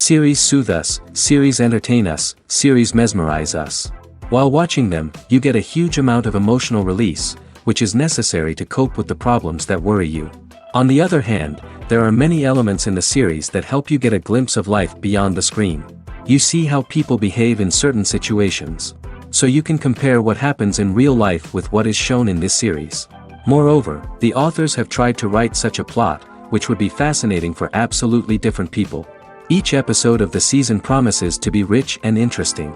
Series soothe us, series entertain us, series mesmerize us. While watching them, you get a huge amount of emotional release, which is necessary to cope with the problems that worry you. On the other hand, there are many elements in the series that help you get a glimpse of life beyond the screen. You see how people behave in certain situations. So you can compare what happens in real life with what is shown in this series. Moreover, the authors have tried to write such a plot, which would be fascinating for absolutely different people. Each episode of the season promises to be rich and interesting.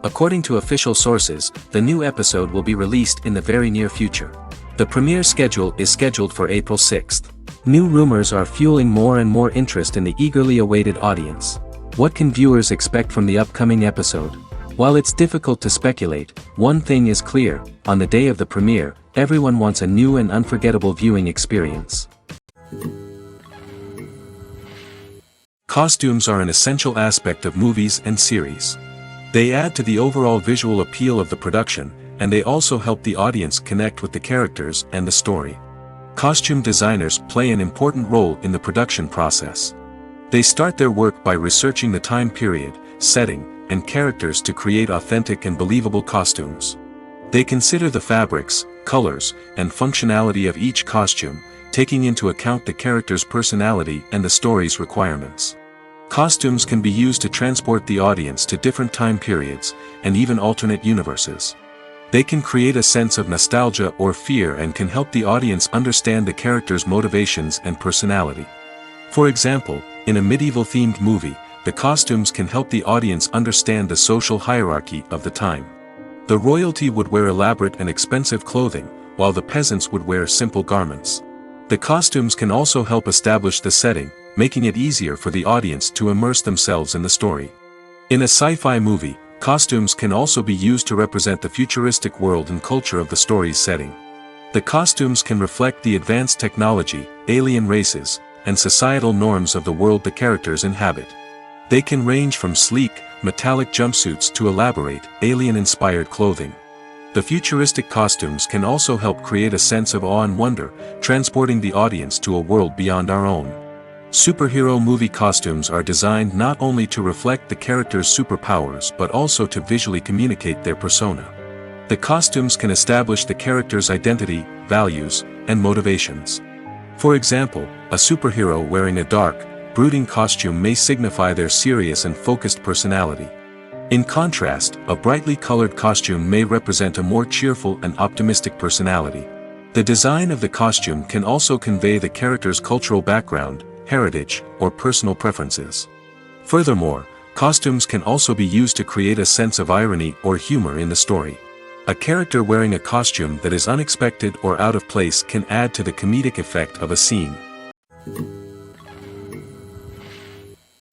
According to official sources, the new episode will be released in the very near future. The premiere schedule is scheduled for April 6th. New rumors are fueling more and more interest in the eagerly awaited audience. What can viewers expect from the upcoming episode? While it's difficult to speculate, one thing is clear: on the day of the premiere, everyone wants a new and unforgettable viewing experience. Costumes are an essential aspect of movies and series. They add to the overall visual appeal of the production, and they also help the audience connect with the characters and the story. Costume designers play an important role in the production process. They start their work by researching the time period, setting, and characters to create authentic and believable costumes. They consider the fabrics, colors, and functionality of each costume, taking into account the character's personality and the story's requirements. Costumes can be used to transport the audience to different time periods, and even alternate universes. They can create a sense of nostalgia or fear and can help the audience understand the character's motivations and personality. For example, in a medieval-themed movie, the costumes can help the audience understand the social hierarchy of the time. The royalty would wear elaborate and expensive clothing, while the peasants would wear simple garments. The costumes can also help establish the setting, making it easier for the audience to immerse themselves in the story. In a sci-fi movie, costumes can also be used to represent the futuristic world and culture of the story's setting. The costumes can reflect the advanced technology, alien races, and societal norms of the world the characters inhabit. They can range from sleek, metallic jumpsuits to elaborate, alien-inspired clothing. The futuristic costumes can also help create a sense of awe and wonder, transporting the audience to a world beyond our own. Superhero movie costumes are designed not only to reflect the character's superpowers but also to visually communicate their persona. The costumes can establish the character's identity, values, and motivations. For example, a superhero wearing a dark, brooding costume may signify their serious and focused personality. In contrast, a brightly colored costume may represent a more cheerful and optimistic personality. The design of the costume can also convey the character's cultural background, heritage, or personal preferences. Furthermore, costumes can also be used to create a sense of irony or humor in the story. A character wearing a costume that is unexpected or out of place can add to the comedic effect of a scene.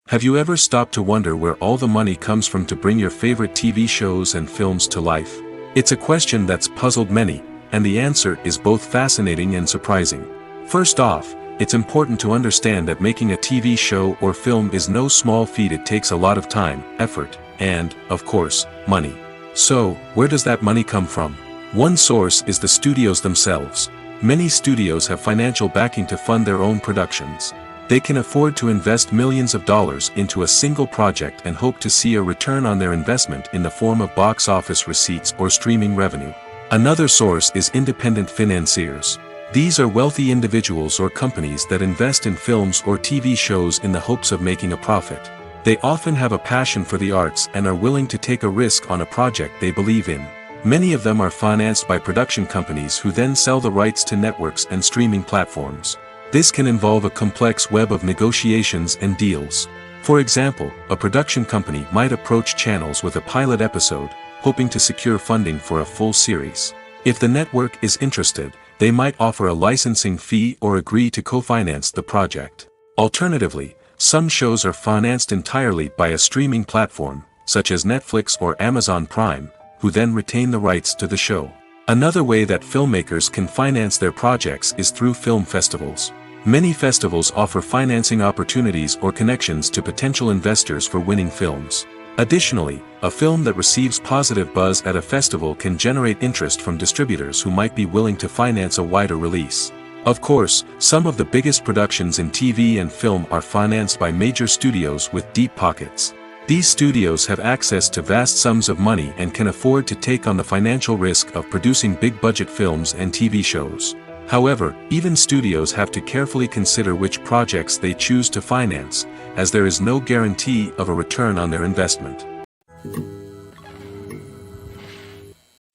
Have you ever stopped to wonder where all the money comes from to bring your favorite TV shows and films to life? It's a question that's puzzled many, and the answer is both fascinating and surprising. First off, it's important to understand that making a TV show or film is no small feat. It takes a lot of time, effort, and, of course, money. So, where does that money come from? One source is the studios themselves. Many studios have financial backing to fund their own productions. They can afford to invest millions of dollars into a single project and hope to see a return on their investment in the form of box office receipts or streaming revenue. Another source is independent financiers. These are wealthy individuals or companies that invest in films or TV shows in the hopes of making a profit. They often have a passion for the arts and are willing to take a risk on a project they believe in. Many of them are financed by production companies who then sell the rights to networks and streaming platforms. This can involve a complex web of negotiations and deals. For example, a production company might approach channels with a pilot episode, hoping to secure funding for a full series. If the network is interested, they might offer a licensing fee or agree to co-finance the project. Alternatively, some shows are financed entirely by a streaming platform, such as Netflix or Amazon Prime, who then retain the rights to the show. Another way that filmmakers can finance their projects is through film festivals. Many festivals offer financing opportunities or connections to potential investors for winning films. Additionally, a film that receives positive buzz at a festival can generate interest from distributors who might be willing to finance a wider release. Of course, some of the biggest productions in TV and film are financed by major studios with deep pockets. These studios have access to vast sums of money and can afford to take on the financial risk of producing big-budget films and TV shows. However, even studios have to carefully consider which projects they choose to finance, as there is no guarantee of a return on their investment.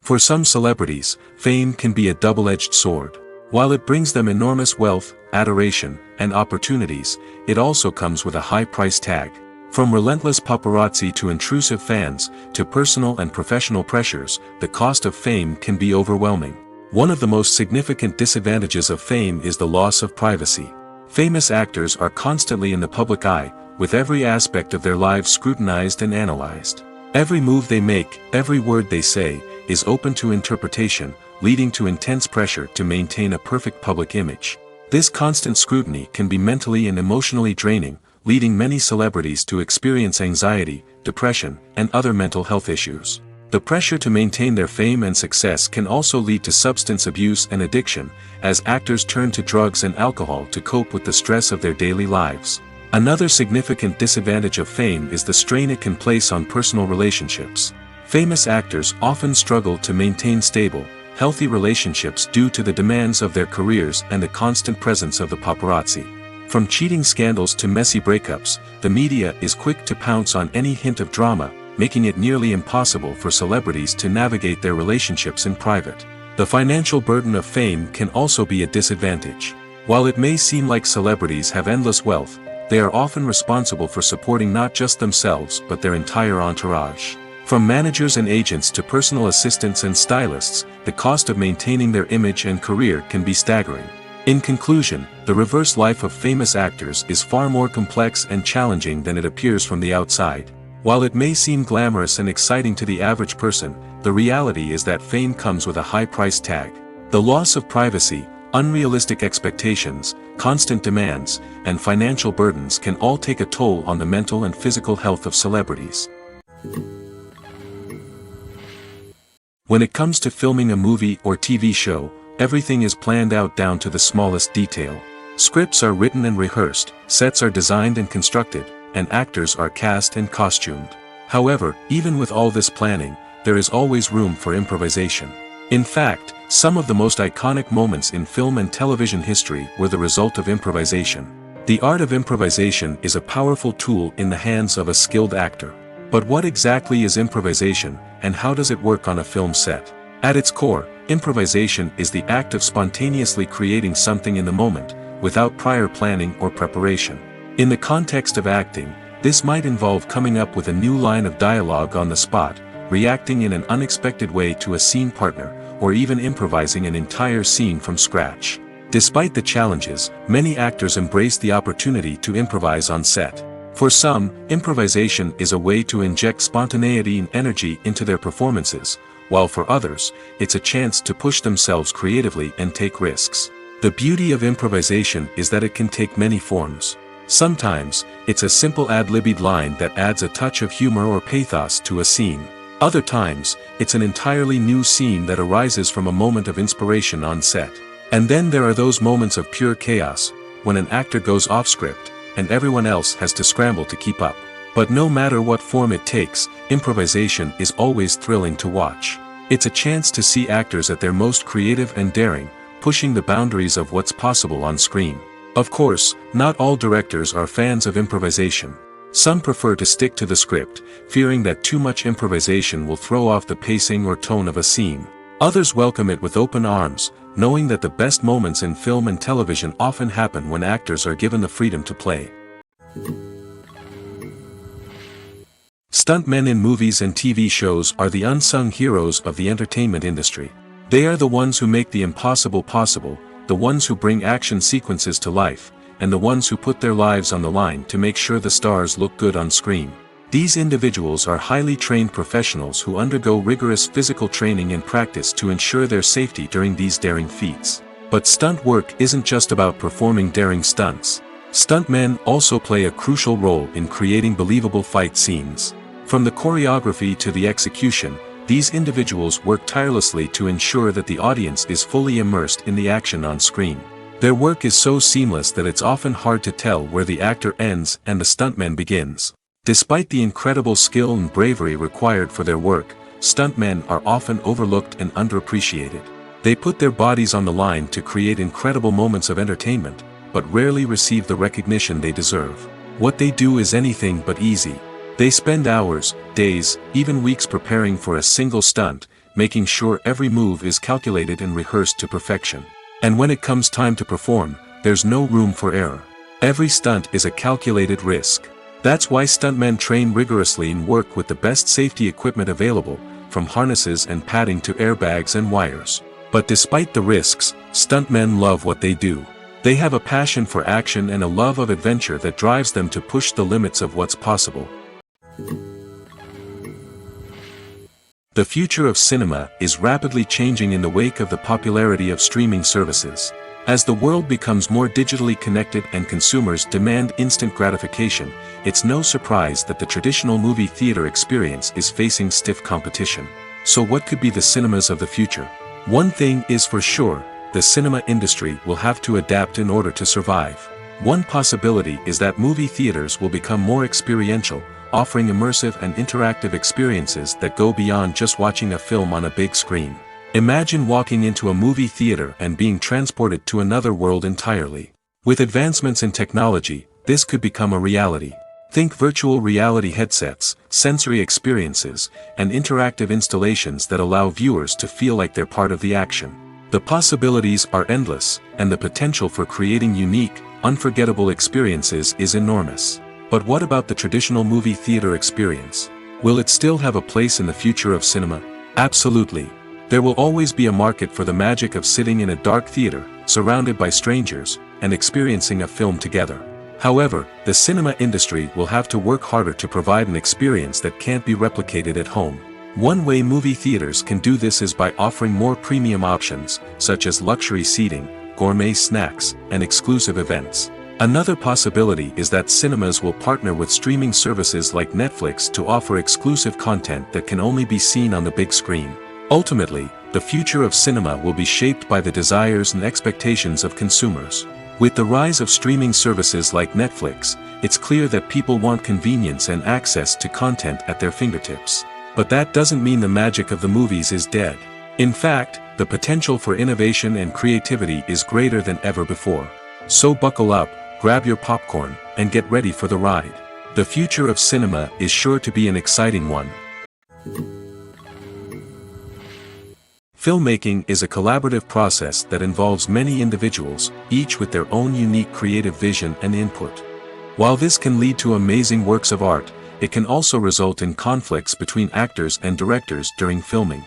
For some celebrities, fame can be a double-edged sword. While it brings them enormous wealth, adoration, and opportunities, it also comes with a high price tag. From relentless paparazzi to intrusive fans, to personal and professional pressures, the cost of fame can be overwhelming. One of the most significant disadvantages of fame is the loss of privacy. Famous actors are constantly in the public eye, with every aspect of their lives scrutinized and analyzed. Every move they make, every word they say, is open to interpretation, leading to intense pressure to maintain a perfect public image. This constant scrutiny can be mentally and emotionally draining, leading many celebrities to experience anxiety, depression, and other mental health issues. The pressure to maintain their fame and success can also lead to substance abuse and addiction, as actors turn to drugs and alcohol to cope with the stress of their daily lives. Another significant disadvantage of fame is the strain it can place on personal relationships. Famous actors often struggle to maintain stable, healthy relationships due to the demands of their careers and the constant presence of the paparazzi. From cheating scandals to messy breakups, the media is quick to pounce on any hint of drama, making it nearly impossible for celebrities to navigate their relationships in private. The financial burden of fame can also be a disadvantage. While it may seem like celebrities have endless wealth, they are often responsible for supporting not just themselves but their entire entourage. From managers and agents to personal assistants and stylists, the cost of maintaining their image and career can be staggering. In conclusion, the reverse life of famous actors is far more complex and challenging than it appears from the outside. While it may seem glamorous and exciting to the average person, the reality is that fame comes with a high price tag. The loss of privacy, unrealistic expectations, constant demands, and financial burdens can all take a toll on the mental and physical health of celebrities. When it comes to filming a movie or TV show, everything is planned out down to the smallest detail. Scripts are written and rehearsed, sets are designed and constructed, and actors are cast and costumed. However, even with all this planning, there is always room for improvisation. In fact, some of the most iconic moments in film and television history were the result of improvisation. The art of improvisation is a powerful tool in the hands of a skilled actor. But what exactly is improvisation, and how does it work on a film set? At its core, improvisation is the act of spontaneously creating something in the moment, without prior planning or preparation. In the context of acting, this might involve coming up with a new line of dialogue on the spot, reacting in an unexpected way to a scene partner, or even improvising an entire scene from scratch. Despite the challenges, many actors embrace the opportunity to improvise on set. For some, improvisation is a way to inject spontaneity and energy into their performances, while for others, it's a chance to push themselves creatively and take risks. The beauty of improvisation is that it can take many forms. Sometimes, it's a simple ad-libbed line that adds a touch of humor or pathos to a scene. Other times, it's an entirely new scene that arises from a moment of inspiration on set. And then there are those moments of pure chaos, when an actor goes off script, and everyone else has to scramble to keep up. But no matter what form it takes, improvisation is always thrilling to watch. It's a chance to see actors at their most creative and daring, pushing the boundaries of what's possible on screen. Of course, not all directors are fans of improvisation. Some prefer to stick to the script, fearing that too much improvisation will throw off the pacing or tone of a scene. Others welcome it with open arms, knowing that the best moments in film and television often happen when actors are given the freedom to play. Stuntmen in movies and TV shows are the unsung heroes of the entertainment industry. They are the ones who make the impossible possible, the ones who bring action sequences to life, and the ones who put their lives on the line to make sure the stars look good on screen. These individuals are highly trained professionals who undergo rigorous physical training and practice to ensure their safety during these daring feats. But stunt work isn't just about performing daring stunts. Stuntmen also play a crucial role in creating believable fight scenes. From the choreography to the execution, these individuals work tirelessly to ensure that the audience is fully immersed in the action on screen. Their work is so seamless that it's often hard to tell where the actor ends and the stuntman begins. Despite the incredible skill and bravery required for their work, stuntmen are often overlooked and underappreciated. They put their bodies on the line to create incredible moments of entertainment, but rarely receive the recognition they deserve. What they do is anything but easy. They spend hours, days, even weeks preparing for a single stunt, making sure every move is calculated and rehearsed to perfection. And when it comes time to perform, there's no room for error. Every stunt is a calculated risk. That's why stuntmen train rigorously and work with the best safety equipment available, from harnesses and padding to airbags and wires. But despite the risks, stuntmen love what they do. They have a passion for action and a love of adventure that drives them to push the limits of what's possible. The future of cinema is rapidly changing in the wake of the popularity of streaming services. As the world becomes more digitally connected and consumers demand instant gratification, it's no surprise that the traditional movie theater experience is facing stiff competition. So what could be the cinemas of the future? One thing is for sure, the cinema industry will have to adapt in order to survive. One possibility is that movie theaters will become more experiential, offering immersive and interactive experiences that go beyond just watching a film on a big screen. Imagine walking into a movie theater and being transported to another world entirely. With advancements in technology, this could become a reality. Think virtual reality headsets, sensory experiences, and interactive installations that allow viewers to feel like they're part of the action. The possibilities are endless, and the potential for creating unique, unforgettable experiences is enormous. But what about the traditional movie theater experience? Will it still have a place in the future of cinema? Absolutely. There will always be a market for the magic of sitting in a dark theater, surrounded by strangers, and experiencing a film together. However, the cinema industry will have to work harder to provide an experience that can't be replicated at home. One way movie theaters can do this is by offering more premium options, such as luxury seating, gourmet snacks, and exclusive events. Another possibility is that cinemas will partner with streaming services like Netflix to offer exclusive content that can only be seen on the big screen. Ultimately, the future of cinema will be shaped by the desires and expectations of consumers. With the rise of streaming services like Netflix, it's clear that people want convenience and access to content at their fingertips. But that doesn't mean the magic of the movies is dead. In fact, the potential for innovation and creativity is greater than ever before. So buckle up, grab your popcorn, and get ready for the ride. The future of cinema is sure to be an exciting one. Filmmaking is a collaborative process that involves many individuals, each with their own unique creative vision and input. While this can lead to amazing works of art, it can also result in conflicts between actors and directors during filming.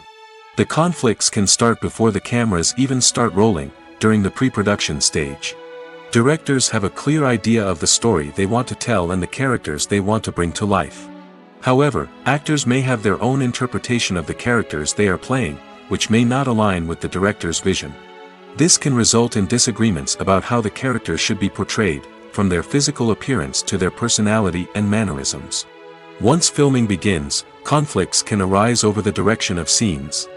The conflicts can start before the cameras even start rolling, during the pre-production stage. Directors have a clear idea of the story they want to tell and the characters they want to bring to life. However, actors may have their own interpretation of the characters they are playing, which may not align with the director's vision. This can result in disagreements about how the characters should be portrayed, from their physical appearance to their personality and mannerisms. Once filming begins, conflicts can arise over the direction of scenes.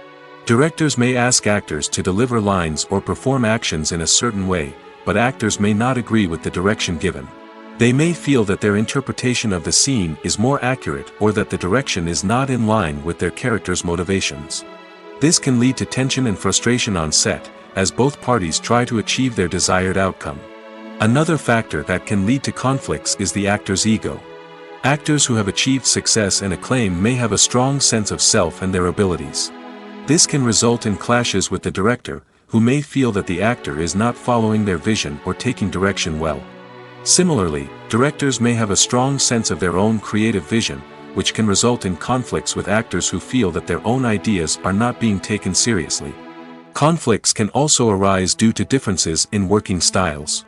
Directors may ask actors to deliver lines or perform actions in a certain way, but actors may not agree with the direction given. They may feel that their interpretation of the scene is more accurate or that the direction is not in line with their character's motivations. This can lead to tension and frustration on set, as both parties try to achieve their desired outcome. Another factor that can lead to conflicts is the actor's ego. Actors who have achieved success and acclaim may have a strong sense of self and their abilities. This can result in clashes with the director, who may feel that the actor is not following their vision or taking direction well. Similarly, directors may have a strong sense of their own creative vision, which can result in conflicts with actors who feel that their own ideas are not being taken seriously. Conflicts can also arise due to differences in working styles.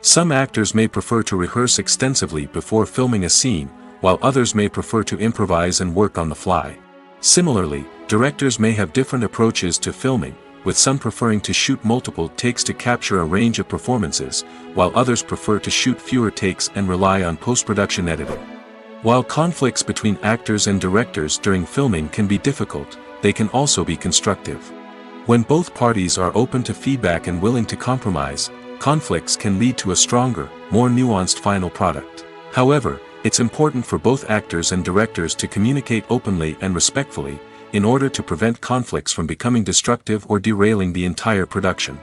Some actors may prefer to rehearse extensively before filming a scene, while others may prefer to improvise and work on the fly. Similarly, directors may have different approaches to filming, with some preferring to shoot multiple takes to capture a range of performances, while others prefer to shoot fewer takes and rely on post-production editing. While conflicts between actors and directors during filming can be difficult, they can also be constructive. When both parties are open to feedback and willing to compromise, conflicts can lead to a stronger, more nuanced final product. However, it's important for both actors and directors to communicate openly and respectfully, in order to prevent conflicts from becoming destructive or derailing the entire production.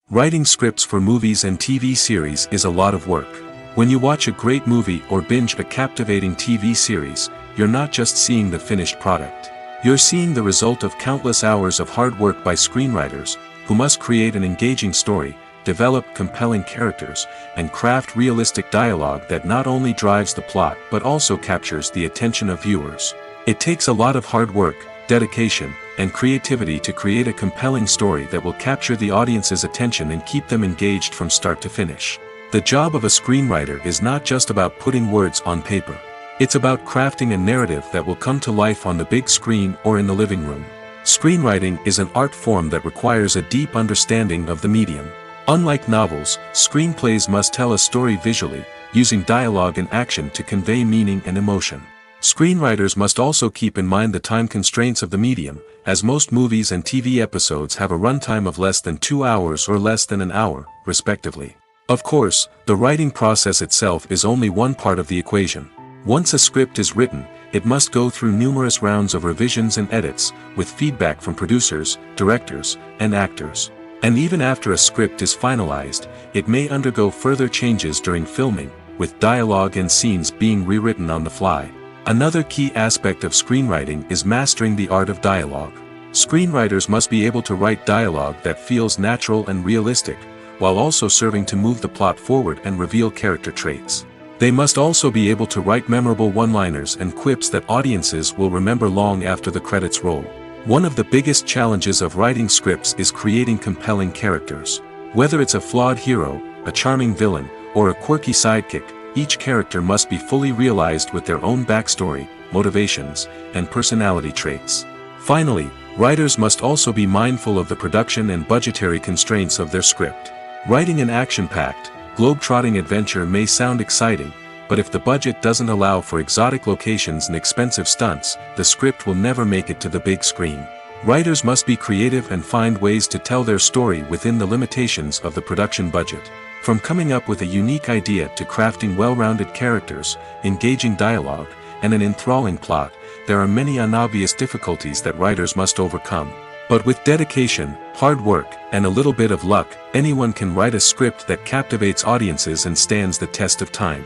Writing scripts for movies and TV series is a lot of work. When you watch a great movie or binge a captivating TV series, you're not just seeing the finished product. You're seeing the result of countless hours of hard work by screenwriters, who must create an engaging story, develop compelling characters, and craft realistic dialogue that not only drives the plot but also captures the attention of viewers. It takes a lot of hard work, dedication, and creativity to create a compelling story that will capture the audience's attention and keep them engaged from start to finish. The job of a screenwriter is not just about putting words on paper. It's about crafting a narrative that will come to life on the big screen or in the living room. Screenwriting is an art form that requires a deep understanding of the medium. Unlike novels, screenplays must tell a story visually, using dialogue and action to convey meaning and emotion. Screenwriters must also keep in mind the time constraints of the medium, as most movies and TV episodes have a runtime of less than 2 hours or less than an hour, respectively. Of course, the writing process itself is only one part of the equation. Once a script is written, it must go through numerous rounds of revisions and edits, with feedback from producers, directors, and actors. And even after a script is finalized, it may undergo further changes during filming, with dialogue and scenes being rewritten on the fly. Another key aspect of screenwriting is mastering the art of dialogue. Screenwriters must be able to write dialogue that feels natural and realistic, while also serving to move the plot forward and reveal character traits. They must also be able to write memorable one-liners and quips that audiences will remember long after the credits roll. One of the biggest challenges of writing scripts is creating compelling characters. Whether it's a flawed hero, a charming villain, or a quirky sidekick, each character must be fully realized with their own backstory, motivations, and personality traits. Finally, writers must also be mindful of the production and budgetary constraints of their script. Writing an action-packed, globe-trotting adventure may sound exciting, but if the budget doesn't allow for exotic locations and expensive stunts, the script will never make it to the big screen. Writers must be creative and find ways to tell their story within the limitations of the production budget. From coming up with a unique idea to crafting well-rounded characters, engaging dialogue, and an enthralling plot, there are many unobvious difficulties that writers must overcome. But with dedication, hard work, and a little bit of luck, anyone can write a script that captivates audiences and stands the test of time.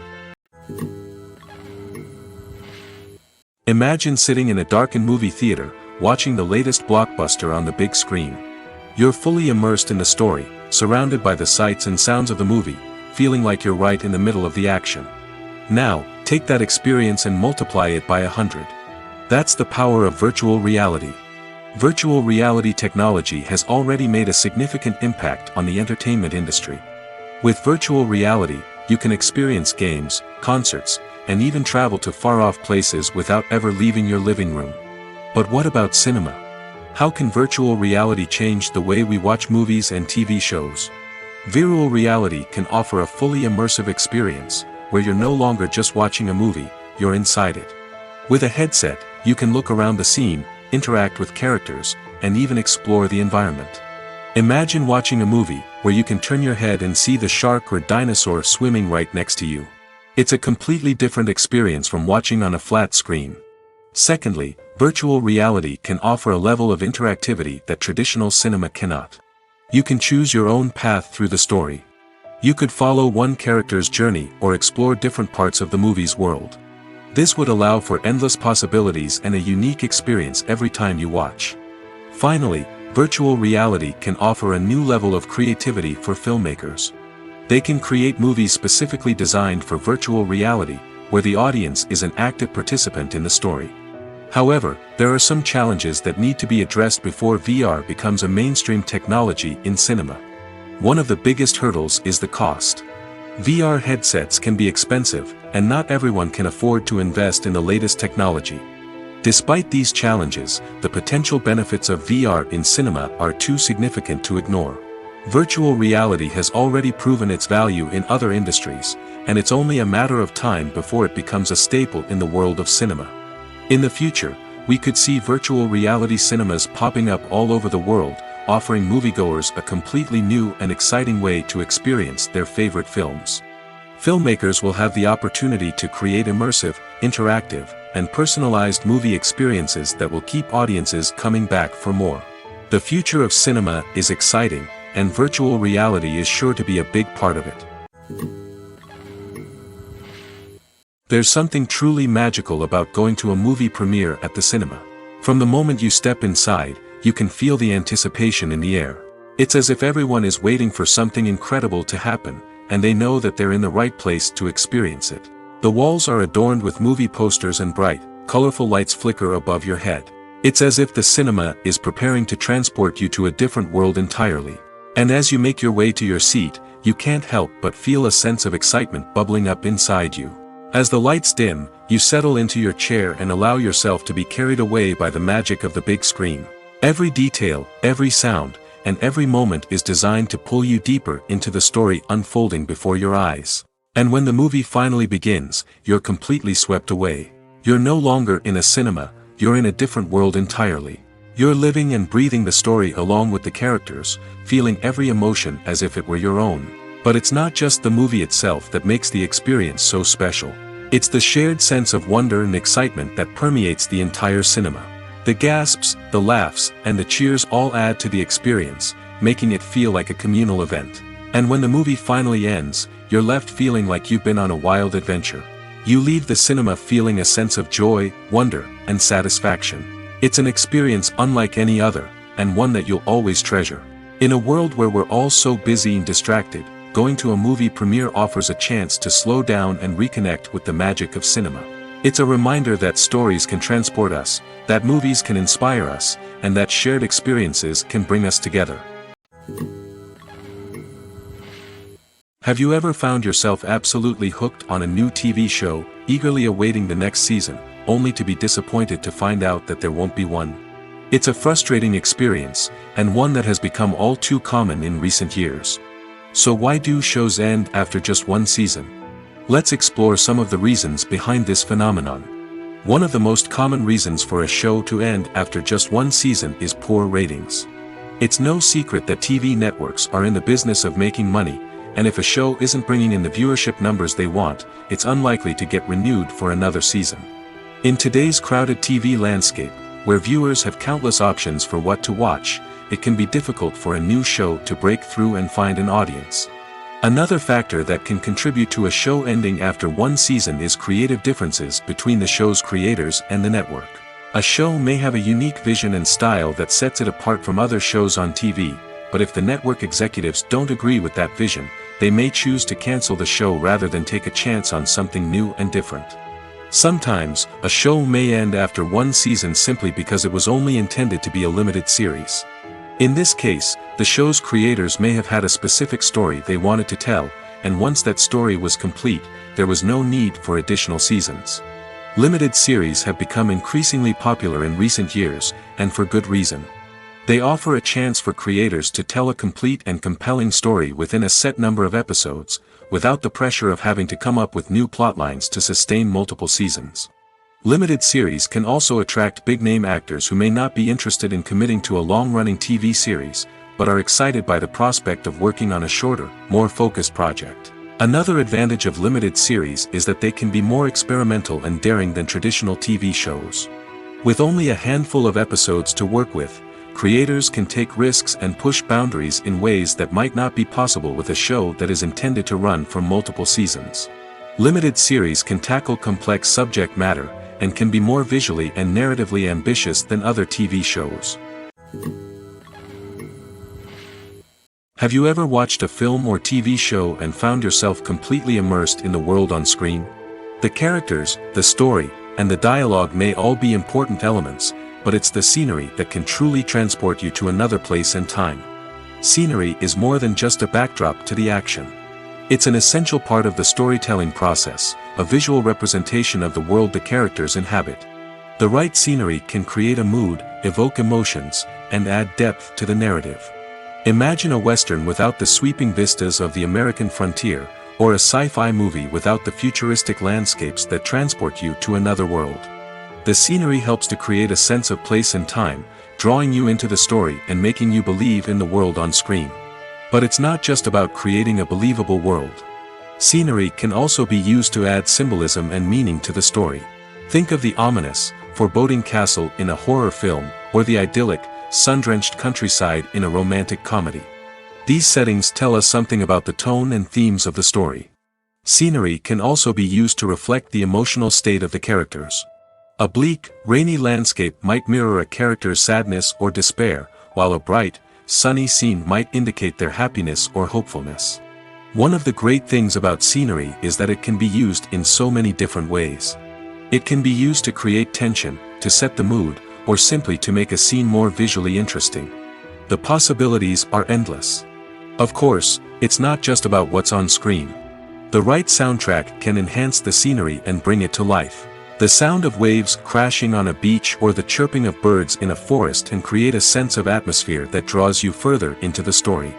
Imagine sitting in a darkened movie theater, watching the latest blockbuster on the big screen. You're fully immersed in the story, surrounded by the sights and sounds of the movie, feeling like you're right in the middle of the action. Now, take that experience and multiply it by 100. That's the power of virtual reality. Virtual reality technology has already made a significant impact on the entertainment industry. With virtual reality, you can experience games, concerts, and even travel to far-off places without ever leaving your living room. But what about cinema? How can virtual reality change the way we watch movies and TV shows? Virtual reality can offer a fully immersive experience, where you're no longer just watching a movie, you're inside it. With a headset, you can look around the scene, interact with characters, and even explore the environment. Imagine watching a movie where you can turn your head and see the shark or dinosaur swimming right next to you. It's a completely different experience from watching on a flat screen. Secondly, virtual reality can offer a level of interactivity that traditional cinema cannot. You can choose your own path through the story. You could follow one character's journey or explore different parts of the movie's world. This would allow for endless possibilities and a unique experience every time you watch. Finally, virtual reality can offer a new level of creativity for filmmakers. They can create movies specifically designed for virtual reality, where the audience is an active participant in the story. However, there are some challenges that need to be addressed before VR becomes a mainstream technology in cinema. One of the biggest hurdles is the cost. VR headsets can be expensive, and not everyone can afford to invest in the latest technology. Despite these challenges, the potential benefits of VR in cinema are too significant to ignore. Virtual reality has already proven its value in other industries, and it's only a matter of time before it becomes a staple in the world of cinema. In the future, we could see virtual reality cinemas popping up all over the world, offering moviegoers a completely new and exciting way to experience their favorite films. Filmmakers will have the opportunity to create immersive, interactive, and personalized movie experiences that will keep audiences coming back for more. The future of cinema is exciting, and virtual reality is sure to be a big part of it. There's something truly magical about going to a movie premiere at the cinema. From the moment you step inside, you can feel the anticipation in the air. It's as if everyone is waiting for something incredible to happen, and they know that they're in the right place to experience it. The walls are adorned with movie posters and bright, colorful lights flicker above your head. It's as if the cinema is preparing to transport you to a different world entirely. And as you make your way to your seat, you can't help but feel a sense of excitement bubbling up inside you. As the lights dim, you settle into your chair and allow yourself to be carried away by the magic of the big screen. Every detail, every sound, and every moment is designed to pull you deeper into the story unfolding before your eyes. And when the movie finally begins, you're completely swept away. You're no longer in a cinema, you're in a different world entirely. You're living and breathing the story along with the characters, feeling every emotion as if it were your own. But it's not just the movie itself that makes the experience so special. It's the shared sense of wonder and excitement that permeates the entire cinema. The gasps, the laughs, and the cheers all add to the experience, making it feel like a communal event. And when the movie finally ends, you're left feeling like you've been on a wild adventure. You leave the cinema feeling a sense of joy, wonder, and satisfaction. It's an experience unlike any other, and one that you'll always treasure. In a world where we're all so busy and distracted, going to a movie premiere offers a chance to slow down and reconnect with the magic of cinema. It's a reminder that stories can transport us, that movies can inspire us, and that shared experiences can bring us together. Have you ever found yourself absolutely hooked on a new TV show, eagerly awaiting the next season, only to be disappointed to find out that there won't be one? It's a frustrating experience, and one that has become all too common in recent years. So why do shows end after just one season? Let's explore some of the reasons behind this phenomenon. One of the most common reasons for a show to end after just one season is poor ratings. It's no secret that TV networks are in the business of making money, and if a show isn't bringing in the viewership numbers they want, it's unlikely to get renewed for another season. In today's crowded TV landscape, where viewers have countless options for what to watch, it can be difficult for a new show to break through and find an audience. Another factor that can contribute to a show ending after one season is creative differences between the show's creators and the network. A show may have a unique vision and style that sets it apart from other shows on TV, but if the network executives don't agree with that vision, they may choose to cancel the show rather than take a chance on something new and different. Sometimes, a show may end after one season simply because it was only intended to be a limited series. In this case, the show's creators may have had a specific story they wanted to tell, and once that story was complete, there was no need for additional seasons. Limited series have become increasingly popular in recent years, and for good reason. They offer a chance for creators to tell a complete and compelling story within a set number of episodes, without the pressure of having to come up with new plotlines to sustain multiple seasons. Limited series can also attract big-name actors who may not be interested in committing to a long-running TV series, but are excited by the prospect of working on a shorter, more focused project. Another advantage of limited series is that they can be more experimental and daring than traditional TV shows. With only a handful of episodes to work with, creators can take risks and push boundaries in ways that might not be possible with a show that is intended to run for multiple seasons. Limited series can tackle complex subject matter, and can be more visually and narratively ambitious than other TV shows. Have you ever watched a film or TV show and found yourself completely immersed in the world on screen? The characters, the story, and the dialogue may all be important elements, but it's the scenery that can truly transport you to another place and time. Scenery is more than just a backdrop to the action. It's an essential part of the storytelling process, a visual representation of the world the characters inhabit. The right scenery can create a mood, evoke emotions, and add depth to the narrative. Imagine a Western without the sweeping vistas of the American frontier, or a sci-fi movie without the futuristic landscapes that transport you to another world. The scenery helps to create a sense of place and time, drawing you into the story and making you believe in the world on screen. But it's not just about creating a believable world. Scenery can also be used to add symbolism and meaning to the story. Think of the ominous, foreboding castle in a horror film, or the idyllic, sun-drenched countryside in a romantic comedy. These settings tell us something about the tone and themes of the story. Scenery can also be used to reflect the emotional state of the characters. A bleak, rainy landscape might mirror a character's sadness or despair, while a bright, sunny scene might indicate their happiness or hopefulness. One of the great things about scenery is that it can be used in so many different ways. It can be used to create tension, to set the mood, or simply to make a scene more visually interesting. The possibilities are endless. Of course, it's not just about what's on screen. The right soundtrack can enhance the scenery and bring it to life. The sound of waves crashing on a beach or the chirping of birds in a forest can create a sense of atmosphere that draws you further into the story.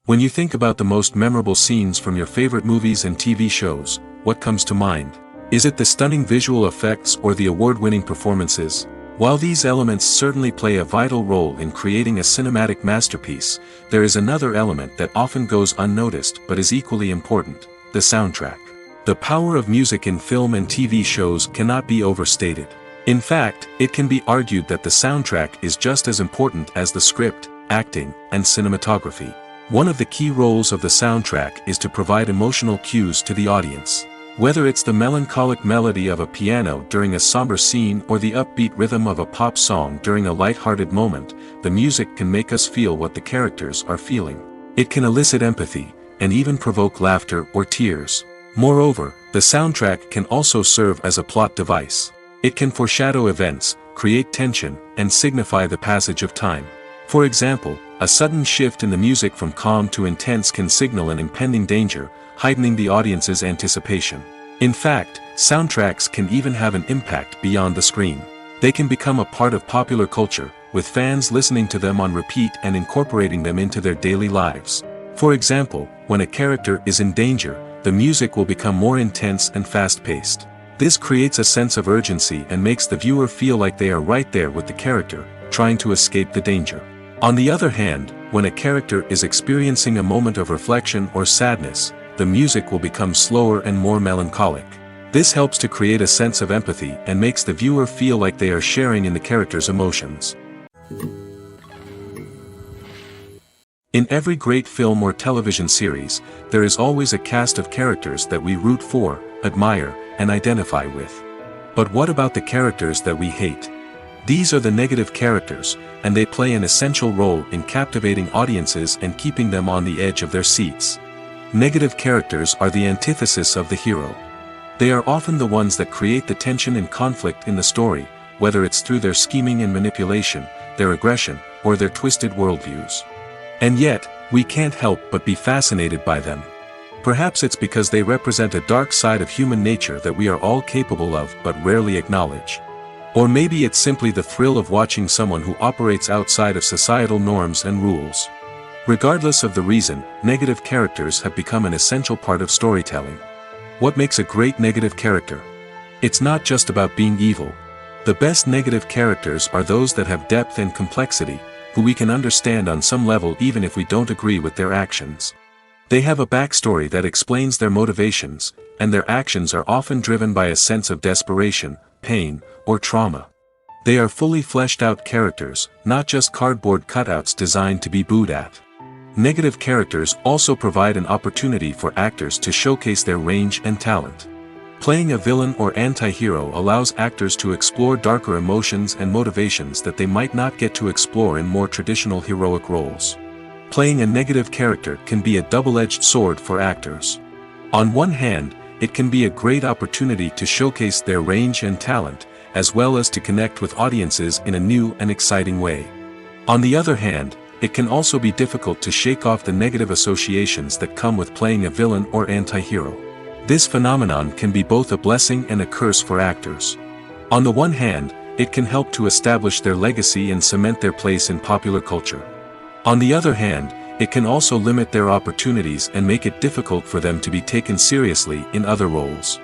When you think about the most memorable scenes from your favorite movies and TV shows, what comes to mind? Is it the stunning visual effects or the award-winning performances? While these elements certainly play a vital role in creating a cinematic masterpiece, there is another element that often goes unnoticed but is equally important: the soundtrack. The power of music in film and TV shows cannot be overstated. In fact, it can be argued that the soundtrack is just as important as the script, acting, and cinematography. One of the key roles of the soundtrack is to provide emotional cues to the audience. Whether it's the melancholic melody of a piano during a somber scene or the upbeat rhythm of a pop song during a light-hearted moment, the music can make us feel what the characters are feeling. It can elicit empathy, and even provoke laughter or tears. Moreover, the soundtrack can also serve as a plot device. It can foreshadow events, create tension, and signify the passage of time. For example, a sudden shift in the music from calm to intense can signal an impending danger, heightening the audience's anticipation. In fact, soundtracks can even have an impact beyond the screen. They can become a part of popular culture, with fans listening to them on repeat and incorporating them into their daily lives. For example, when a character is in danger, the music will become more intense and fast-paced. This creates a sense of urgency and makes the viewer feel like they are right there with the character, trying to escape the danger. On the other hand, when a character is experiencing a moment of reflection or sadness, the music will become slower and more melancholic. This helps to create a sense of empathy and makes the viewer feel like they are sharing in the character's emotions. In every great film or television series, there is always a cast of characters that we root for, admire, and identify with. But what about the characters that we hate? These are the negative characters, and they play an essential role in captivating audiences and keeping them on the edge of their seats. Negative characters are the antithesis of the hero. They are often the ones that create the tension and conflict in the story, whether it's through their scheming and manipulation, their aggression, or their twisted worldviews. And yet, we can't help but be fascinated by them. Perhaps it's because they represent a dark side of human nature that we are all capable of but rarely acknowledge. Or maybe it's simply the thrill of watching someone who operates outside of societal norms and rules. Regardless of the reason, negative characters have become an essential part of storytelling. What makes a great negative character? It's not just about being evil. The best negative characters are those that have depth and complexity, who we can understand on some level even if we don't agree with their actions. They have a backstory that explains their motivations, and their actions are often driven by a sense of desperation, pain, or trauma. They are fully fleshed out characters, not just cardboard cutouts designed to be booed at. Negative characters also provide an opportunity for actors to showcase their range and talent. Playing a villain or anti-hero allows actors to explore darker emotions and motivations that they might not get to explore in more traditional heroic roles. Playing a negative character can be a double-edged sword for actors. On one hand, it can be a great opportunity to showcase their range and talent, as well as to connect with audiences in a new and exciting way. On the other hand, it can also be difficult to shake off the negative associations that come with playing a villain or anti-hero. This phenomenon can be both a blessing and a curse for actors. On the one hand, it can help to establish their legacy and cement their place in popular culture. On the other hand, it can also limit their opportunities and make it difficult for them to be taken seriously in other roles.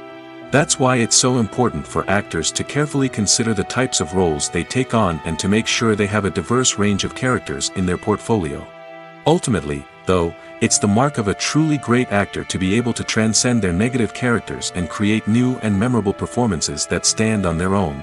That's why it's so important for actors to carefully consider the types of roles they take on and to make sure they have a diverse range of characters in their portfolio. Ultimately, though, it's the mark of a truly great actor to be able to transcend their negative characters and create new and memorable performances that stand on their own.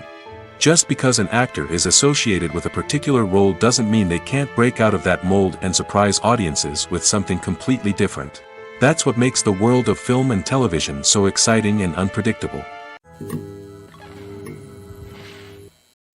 Just because an actor is associated with a particular role doesn't mean they can't break out of that mold and surprise audiences with something completely different. That's what makes the world of film and television so exciting and unpredictable.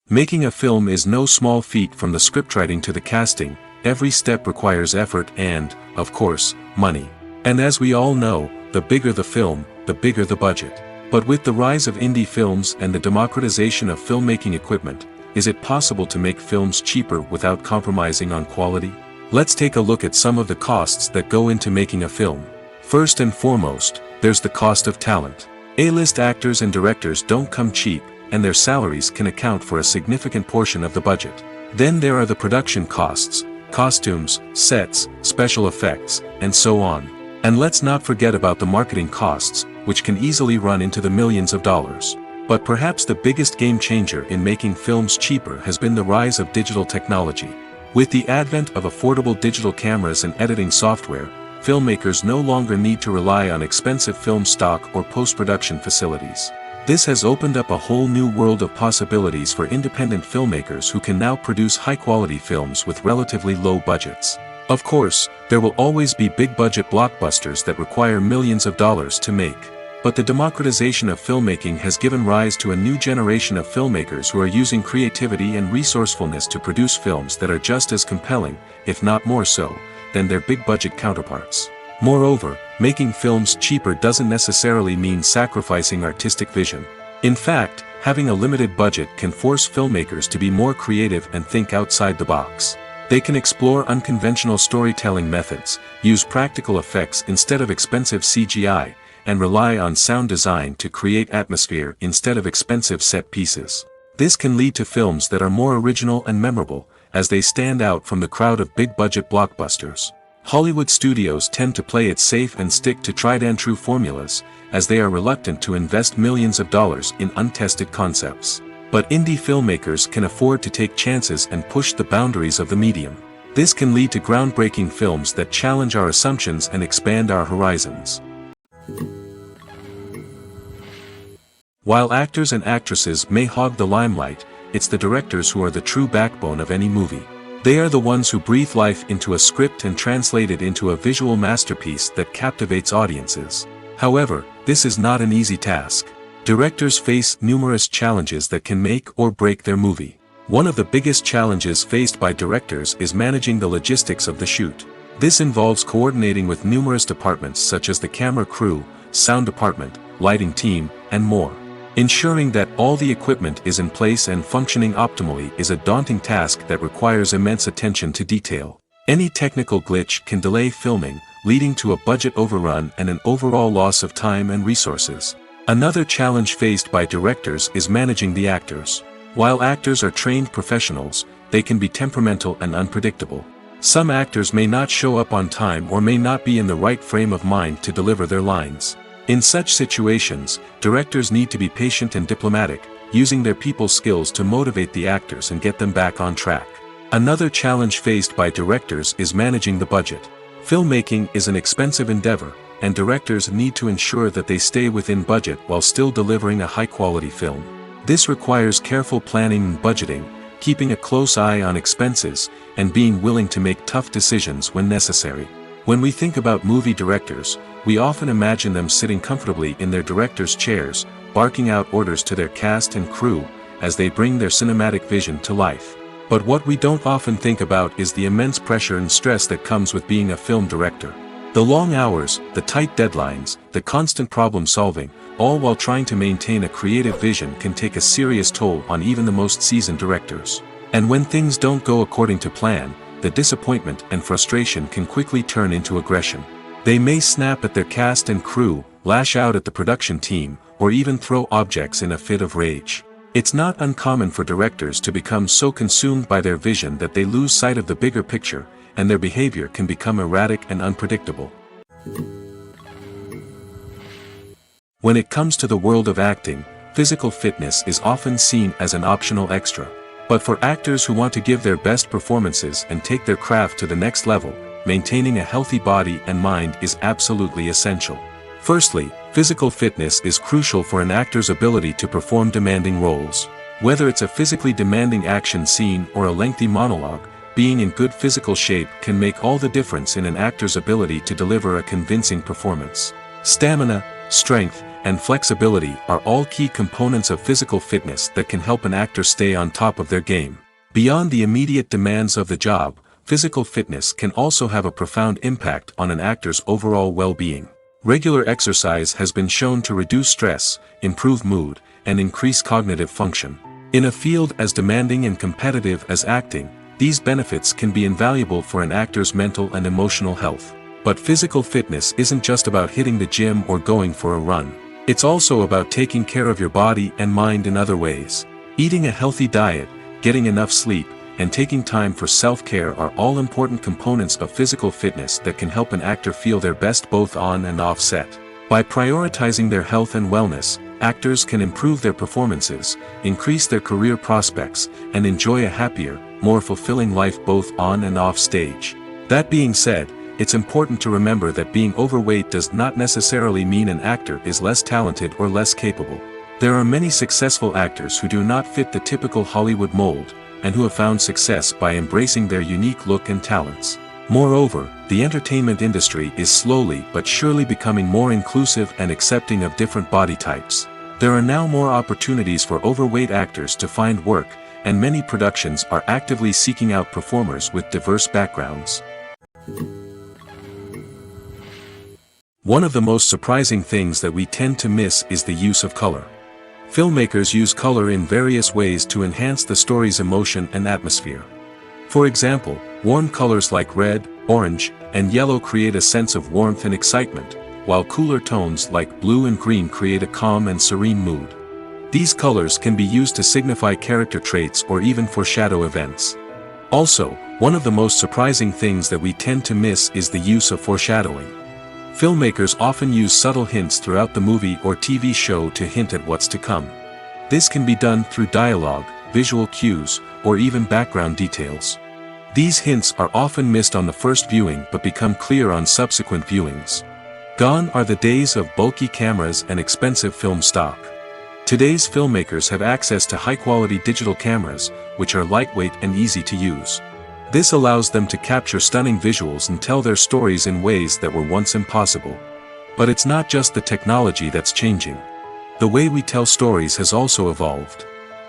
Making a film is no small feat. From the scriptwriting to the casting, every step requires effort and, of course, money. And as we all know, the bigger the film, the bigger the budget. But with the rise of indie films and the democratization of filmmaking equipment, is it possible to make films cheaper without compromising on quality? Let's take a look at some of the costs that go into making a film. First and foremost, there's the cost of talent. A-list actors and directors don't come cheap, and their salaries can account for a significant portion of the budget. Then there are the production costs, costumes, sets, special effects, and so on. And let's not forget about the marketing costs, which can easily run into the millions of dollars. But perhaps the biggest game changer in making films cheaper has been the rise of digital technology. With the advent of affordable digital cameras and editing software, filmmakers no longer need to rely on expensive film stock or post-production facilities. This has opened up a whole new world of possibilities for independent filmmakers who can now produce high-quality films with relatively low budgets. Of course, there will always be big-budget blockbusters that require millions of dollars to make. But the democratization of filmmaking has given rise to a new generation of filmmakers who are using creativity and resourcefulness to produce films that are just as compelling, if not more so, than their big-budget counterparts. Moreover, making films cheaper doesn't necessarily mean sacrificing artistic vision. In fact, having a limited budget can force filmmakers to be more creative and think outside the box. They can explore unconventional storytelling methods, use practical effects instead of expensive CGI, and rely on sound design to create atmosphere instead of expensive set pieces. This can lead to films that are more original and memorable, as they stand out from the crowd of big-budget blockbusters. Hollywood studios tend to play it safe and stick to tried-and-true formulas, as they are reluctant to invest millions of dollars in untested concepts. But indie filmmakers can afford to take chances and push the boundaries of the medium. This can lead to groundbreaking films that challenge our assumptions and expand our horizons. While actors and actresses may hog the limelight, it's the directors who are the true backbone of any movie. They are the ones who breathe life into a script and translate it into a visual masterpiece that captivates audiences. However, this is not an easy task. Directors face numerous challenges that can make or break their movie. One of the biggest challenges faced by directors is managing the logistics of the shoot. This involves coordinating with numerous departments such as the camera crew, sound department, lighting team, and more. Ensuring that all the equipment is in place and functioning optimally is a daunting task that requires immense attention to detail. Any technical glitch can delay filming, leading to a budget overrun and an overall loss of time and resources. Another challenge faced by directors is managing the actors. While actors are trained professionals, they can be temperamental and unpredictable. Some actors may not show up on time or may not be in the right frame of mind to deliver their lines. In such situations, directors need to be patient and diplomatic, using their people skills to motivate the actors and get them back on track. Another challenge faced by directors is managing the budget. Filmmaking is an expensive endeavor, and directors need to ensure that they stay within budget while still delivering a high-quality film. This requires careful planning and budgeting, keeping a close eye on expenses, and being willing to make tough decisions when necessary. When we think about movie directors, we often imagine them sitting comfortably in their director's chairs, barking out orders to their cast and crew, as they bring their cinematic vision to life. But what we don't often think about is the immense pressure and stress that comes with being a film director. The long hours, the tight deadlines, the constant problem solving, all while trying to maintain a creative vision can take a serious toll on even the most seasoned directors. And when things don't go according to plan, the disappointment and frustration can quickly turn into aggression. They may snap at their cast and crew, lash out at the production team, or even throw objects in a fit of rage. It's not uncommon for directors to become so consumed by their vision that they lose sight of the bigger picture, and their behavior can become erratic and unpredictable. When it comes to the world of acting, physical fitness is often seen as an optional extra. But for actors who want to give their best performances and take their craft to the next level, maintaining a healthy body and mind is absolutely essential. Firstly, physical fitness is crucial for an actor's ability to perform demanding roles. Whether it's a physically demanding action scene or a lengthy monologue, being in good physical shape can make all the difference in an actor's ability to deliver a convincing performance. Stamina, strength, and flexibility are all key components of physical fitness that can help an actor stay on top of their game. Beyond the immediate demands of the job, physical fitness can also have a profound impact on an actor's overall well-being. Regular exercise has been shown to reduce stress, improve mood, and increase cognitive function. In a field as demanding and competitive as acting, these benefits can be invaluable for an actor's mental and emotional health. But physical fitness isn't just about hitting the gym or going for a run. It's also about taking care of your body and mind in other ways. Eating a healthy diet, getting enough sleep, and taking time for self-care are all important components of physical fitness that can help an actor feel their best both on and off set. By prioritizing their health and wellness, actors can improve their performances, increase their career prospects, and enjoy a happier, more fulfilling life both on and off stage. That being said, it's important to remember that being overweight does not necessarily mean an actor is less talented or less capable. There are many successful actors who do not fit the typical Hollywood mold, and who have found success by embracing their unique look and talents. Moreover, the entertainment industry is slowly but surely becoming more inclusive and accepting of different body types. There are now more opportunities for overweight actors to find work, and many productions are actively seeking out performers with diverse backgrounds. One of the most surprising things that we tend to miss is the use of color. Filmmakers use color in various ways to enhance the story's emotion and atmosphere. For example, warm colors like red, orange, and yellow create a sense of warmth and excitement, while cooler tones like blue and green create a calm and serene mood. These colors can be used to signify character traits or even foreshadow events. Also, one of the most surprising things that we tend to miss is the use of foreshadowing. Filmmakers often use subtle hints throughout the movie or TV show to hint at what's to come. This can be done through dialogue, visual cues, or even background details. These hints are often missed on the first viewing but become clear on subsequent viewings. Gone are the days of bulky cameras and expensive film stock. Today's filmmakers have access to high-quality digital cameras, which are lightweight and easy to use. This allows them to capture stunning visuals and tell their stories in ways that were once impossible. But it's not just the technology that's changing. The way we tell stories has also evolved.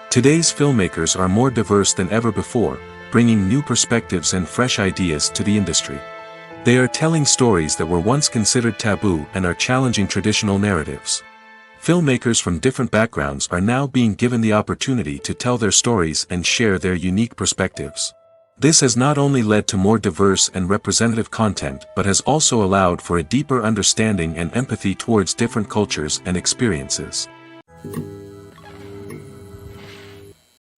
Today's filmmakers are more diverse than ever before, bringing new perspectives and fresh ideas to the industry. They are telling stories that were once considered taboo and are challenging traditional narratives. Filmmakers from different backgrounds are now being given the opportunity to tell their stories and share their unique perspectives. This has not only led to more diverse and representative content but has also allowed for a deeper understanding and empathy towards different cultures and experiences.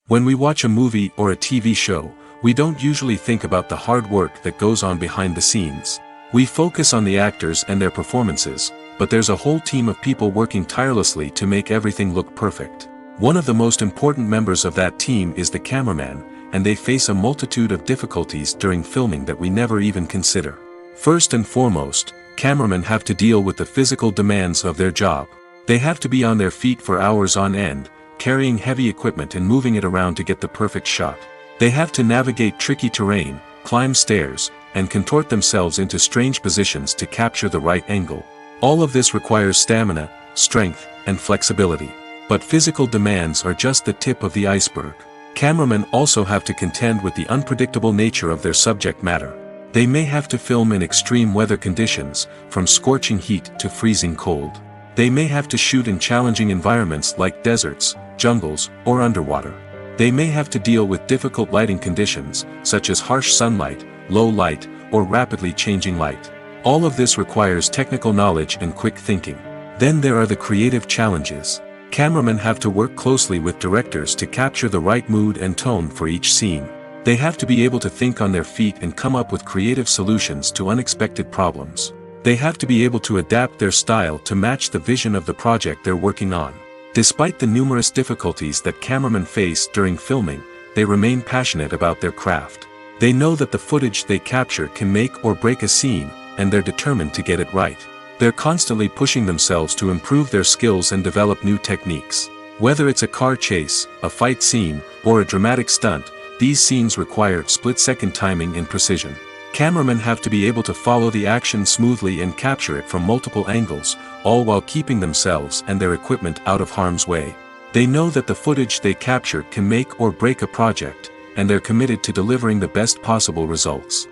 When we watch a movie or a TV show, we don't usually think about the hard work that goes on behind the scenes. We focus on the actors and their performances, but there's a whole team of people working tirelessly to make everything look perfect. One of the most important members of that team is the cameraman, and they face a multitude of difficulties during filming that we never even consider. First and foremost, cameramen have to deal with the physical demands of their job. They have to be on their feet for hours on end, carrying heavy equipment and moving it around to get the perfect shot. They have to navigate tricky terrain, climb stairs, and contort themselves into strange positions to capture the right angle. All of this requires stamina, strength, and flexibility. But physical demands are just the tip of the iceberg. Cameramen also have to contend with the unpredictable nature of their subject matter. They may have to film in extreme weather conditions, from scorching heat to freezing cold. They may have to shoot in challenging environments like deserts, jungles, or underwater. They may have to deal with difficult lighting conditions, such as harsh sunlight, low light, or rapidly changing light. All of this requires technical knowledge and quick thinking. Then there are the creative challenges. Cameramen have to work closely with directors to capture the right mood and tone for each scene. They have to be able to think on their feet and come up with creative solutions to unexpected problems. They have to be able to adapt their style to match the vision of the project they're working on. Despite the numerous difficulties that cameramen face during filming, they remain passionate about their craft. They know that the footage they capture can make or break a scene, and they're determined to get it right. They're constantly pushing themselves to improve their skills and develop new techniques. Whether it's a car chase, a fight scene, or a dramatic stunt, these scenes require split-second timing and precision. Cameramen have to be able to follow the action smoothly and capture it from multiple angles, all while keeping themselves and their equipment out of harm's way. They know that the footage they capture can make or break a project, and they're committed to delivering the best possible results.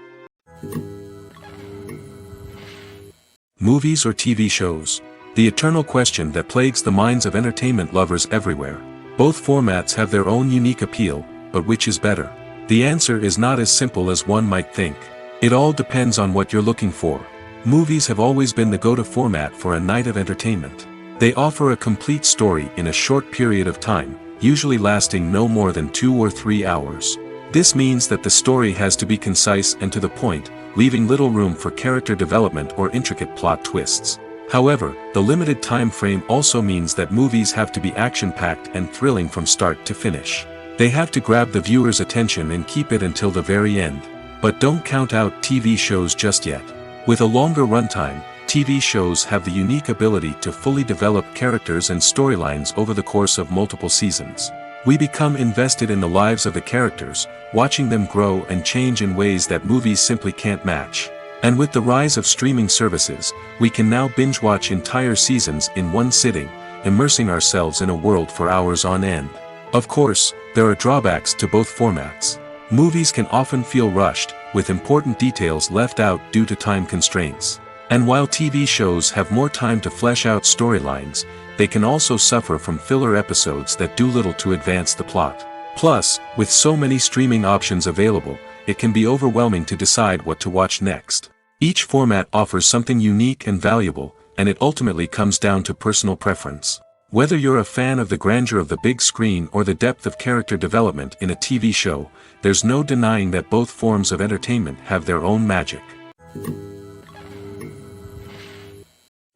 Movies or TV shows? The eternal question that plagues the minds of entertainment lovers everywhere. Both formats have their own unique appeal, but which is better? The answer is not as simple as one might think. It all depends on what you're looking for. Movies have always been the go-to format for a night of entertainment. They offer a complete story in a short period of time, usually lasting no more than 2 or 3 hours. This means that the story has to be concise and to the point, leaving little room for character development or intricate plot twists. However, the limited time frame also means that movies have to be action-packed and thrilling from start to finish. They have to grab the viewer's attention and keep it until the very end. But don't count out TV shows just yet. With a longer runtime, TV shows have the unique ability to fully develop characters and storylines over the course of multiple seasons. We become invested in the lives of the characters, watching them grow and change in ways that movies simply can't match. And with the rise of streaming services, we can now binge-watch entire seasons in one sitting, immersing ourselves in a world for hours on end. Of course, there are drawbacks to both formats. Movies can often feel rushed, with important details left out due to time constraints. And while TV shows have more time to flesh out storylines, they can also suffer from filler episodes that do little to advance the plot. Plus, with so many streaming options available, it can be overwhelming to decide what to watch next. Each format offers something unique and valuable, and it ultimately comes down to personal preference. Whether you're a fan of the grandeur of the big screen or the depth of character development in a TV show, there's no denying that both forms of entertainment have their own magic.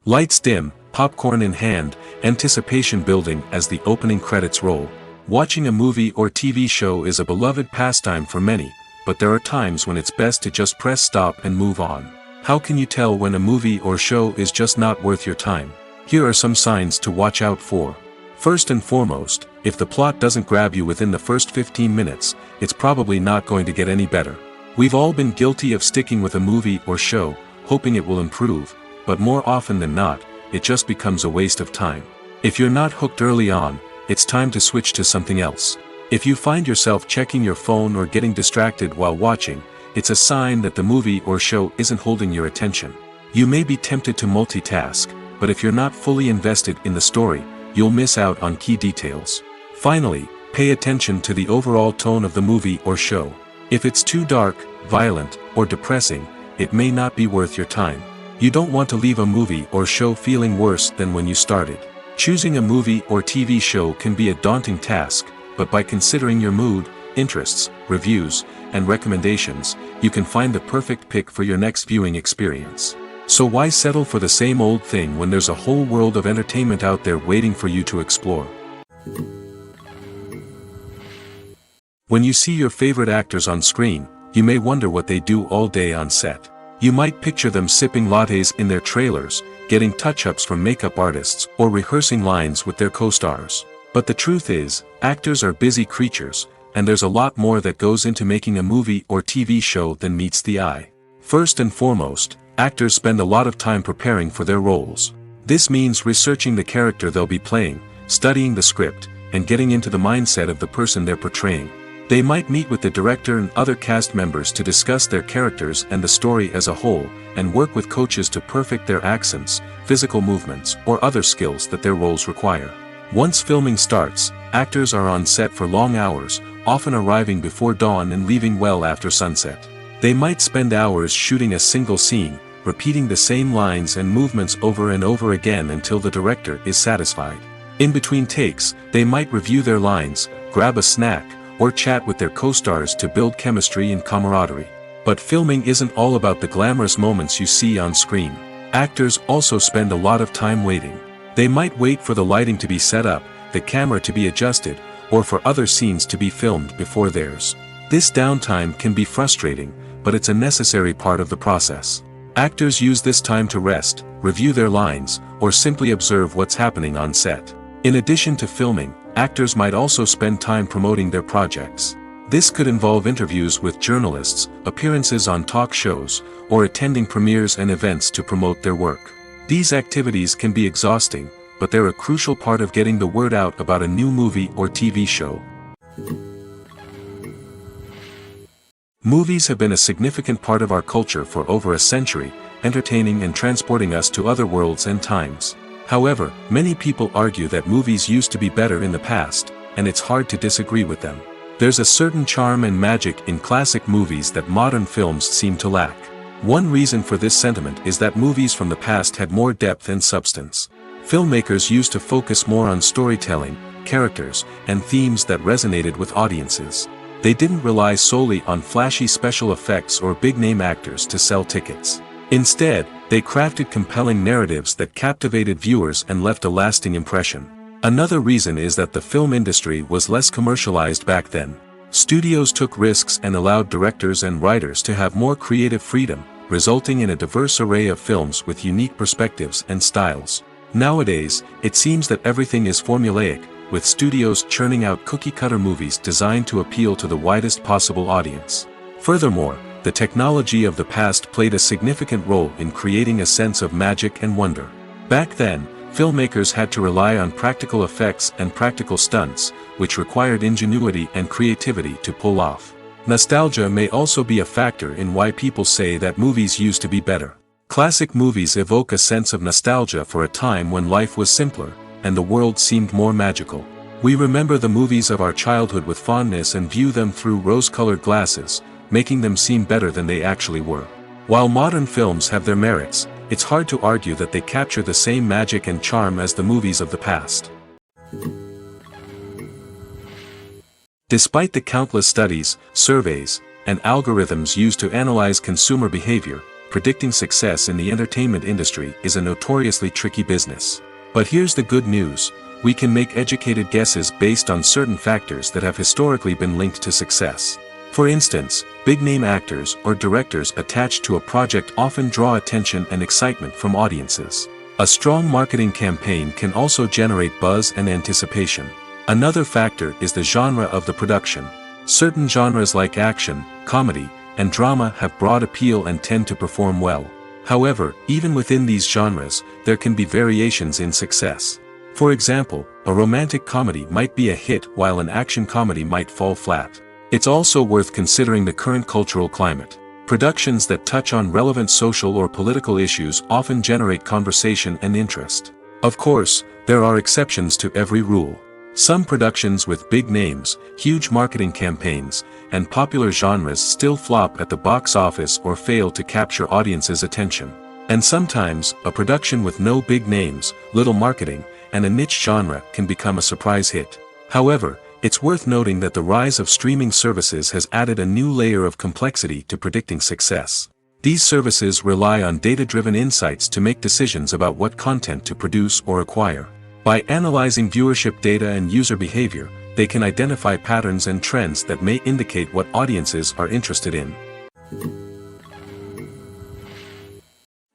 Lights dim, popcorn in hand, anticipation building as the opening credits roll. Watching a movie or TV show is a beloved pastime for many, but there are times when it's best to just press stop and move on. How can you tell when a movie or show is just not worth your time? Here are some signs to watch out for. First and foremost, if the plot doesn't grab you within the first 15 minutes, it's probably not going to get any better. We've all been guilty of sticking with a movie or show, hoping it will improve, but more often than not, it just becomes a waste of time. If you're not hooked early on, it's time to switch to something else. If you find yourself checking your phone or getting distracted while watching, it's a sign that the movie or show isn't holding your attention. You may be tempted to multitask, but if you're not fully invested in the story, you'll miss out on key details. Finally, pay attention to the overall tone of the movie or show. If it's too dark, violent, or depressing, it may not be worth your time. You don't want to leave a movie or show feeling worse than when you started. Choosing a movie or TV show can be a daunting task, but by considering your mood, interests, reviews, and recommendations, you can find the perfect pick for your next viewing experience. So why settle for the same old thing when there's a whole world of entertainment out there waiting for you to explore? When you see your favorite actors on screen, you may wonder what they do all day on set. You might picture them sipping lattes in their trailers, getting touch-ups from makeup artists, or rehearsing lines with their co-stars. But the truth is, actors are busy creatures, and there's a lot more that goes into making a movie or TV show than meets the eye. First and foremost, actors spend a lot of time preparing for their roles. This means researching the character they'll be playing, studying the script, and getting into the mindset of the person they're portraying. They might meet with the director and other cast members to discuss their characters and the story as a whole, and work with coaches to perfect their accents, physical movements, or other skills that their roles require. Once filming starts, actors are on set for long hours, often arriving before dawn and leaving well after sunset. They might spend hours shooting a single scene, repeating the same lines and movements over and over again until the director is satisfied. In between takes, they might review their lines, grab a snack, or chat with their co-stars to build chemistry and camaraderie. But filming isn't all about the glamorous moments you see on screen. Actors also spend a lot of time waiting. They might wait for the lighting to be set up, the camera to be adjusted, or for other scenes to be filmed before theirs. This downtime can be frustrating, but it's a necessary part of the process. Actors use this time to rest, review their lines, or simply observe what's happening on set. In addition to filming, actors might also spend time promoting their projects. This could involve interviews with journalists, appearances on talk shows, or attending premieres and events to promote their work. These activities can be exhausting, but they're a crucial part of getting the word out about a new movie or TV show. Movies have been a significant part of our culture for over a century, entertaining and transporting us to other worlds and times. However, many people argue that movies used to be better in the past, and it's hard to disagree with them. There's a certain charm and magic in classic movies that modern films seem to lack. One reason for this sentiment is that movies from the past had more depth and substance. Filmmakers used to focus more on storytelling, characters, and themes that resonated with audiences. They didn't rely solely on flashy special effects or big-name actors to sell tickets. Instead, they crafted compelling narratives that captivated viewers and left a lasting impression. Another reason is that the film industry was less commercialized back then. Studios took risks and allowed directors and writers to have more creative freedom, resulting in a diverse array of films with unique perspectives and styles. Nowadays, it seems that everything is formulaic, with studios churning out cookie-cutter movies designed to appeal to the widest possible audience. Furthermore, the technology of the past played a significant role in creating a sense of magic and wonder. Back then, filmmakers had to rely on practical effects and practical stunts, which required ingenuity and creativity to pull off. Nostalgia may also be a factor in why people say that movies used to be better. Classic movies evoke a sense of nostalgia for a time when life was simpler, and the world seemed more magical. We remember the movies of our childhood with fondness and view them through rose-colored glasses, making them seem better than they actually were. While modern films have their merits, it's hard to argue that they capture the same magic and charm as the movies of the past. Despite the countless studies, surveys, and algorithms used to analyze consumer behavior, predicting success in the entertainment industry is a notoriously tricky business. But here's the good news: we can make educated guesses based on certain factors that have historically been linked to success. For instance, big-name actors or directors attached to a project often draw attention and excitement from audiences. A strong marketing campaign can also generate buzz and anticipation. Another factor is the genre of the production. Certain genres like action, comedy, and drama have broad appeal and tend to perform well. However, even within these genres, there can be variations in success. For example, a romantic comedy might be a hit while an action comedy might fall flat. It's also worth considering the current cultural climate. Productions that touch on relevant social or political issues often generate conversation and interest. Of course, there are exceptions to every rule. Some productions with big names, huge marketing campaigns, and popular genres still flop at the box office or fail to capture audiences' attention. And sometimes, a production with no big names, little marketing, and a niche genre can become a surprise hit. However, it's worth noting that the rise of streaming services has added a new layer of complexity to predicting success. These services rely on data-driven insights to make decisions about what content to produce or acquire. By analyzing viewership data and user behavior, they can identify patterns and trends that may indicate what audiences are interested in.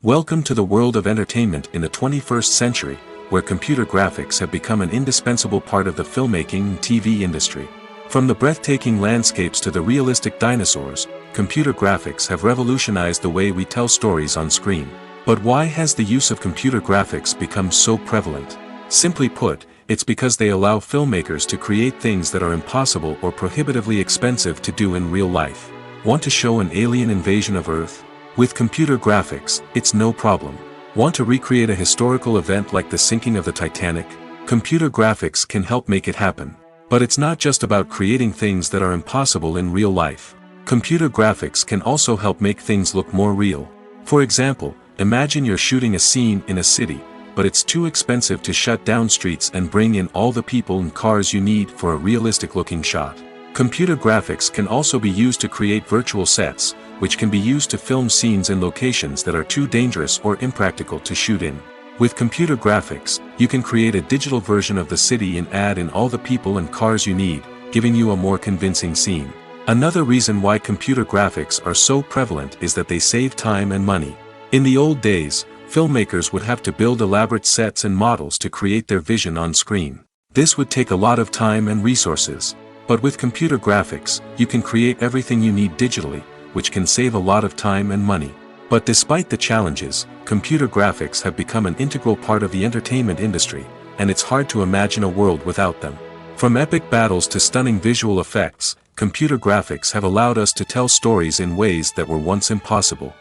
Welcome to the world of entertainment in the 21st century, where computer graphics have become an indispensable part of the filmmaking and TV industry. From the breathtaking landscapes to the realistic dinosaurs, computer graphics have revolutionized the way we tell stories on screen. But why has the use of computer graphics become so prevalent? Simply put, it's because they allow filmmakers to create things that are impossible or prohibitively expensive to do in real life. Want to show an alien invasion of Earth? With computer graphics, it's no problem. Want to recreate a historical event like the sinking of the Titanic? Computer graphics can help make it happen. But it's not just about creating things that are impossible in real life. Computer graphics can also help make things look more real. For example, imagine you're shooting a scene in a city, but it's too expensive to shut down streets and bring in all the people and cars you need for a realistic-looking shot. Computer graphics can also be used to create virtual sets, which can be used to film scenes in locations that are too dangerous or impractical to shoot in. With computer graphics, you can create a digital version of the city and add in all the people and cars you need, giving you a more convincing scene. Another reason why computer graphics are so prevalent is that they save time and money. In the old days, filmmakers would have to build elaborate sets and models to create their vision on screen. This would take a lot of time and resources. But with computer graphics, you can create everything you need digitally, which can save a lot of time and money. But despite the challenges, computer graphics have become an integral part of the entertainment industry, and it's hard to imagine a world without them. From epic battles to stunning visual effects, computer graphics have allowed us to tell stories in ways that were once impossible.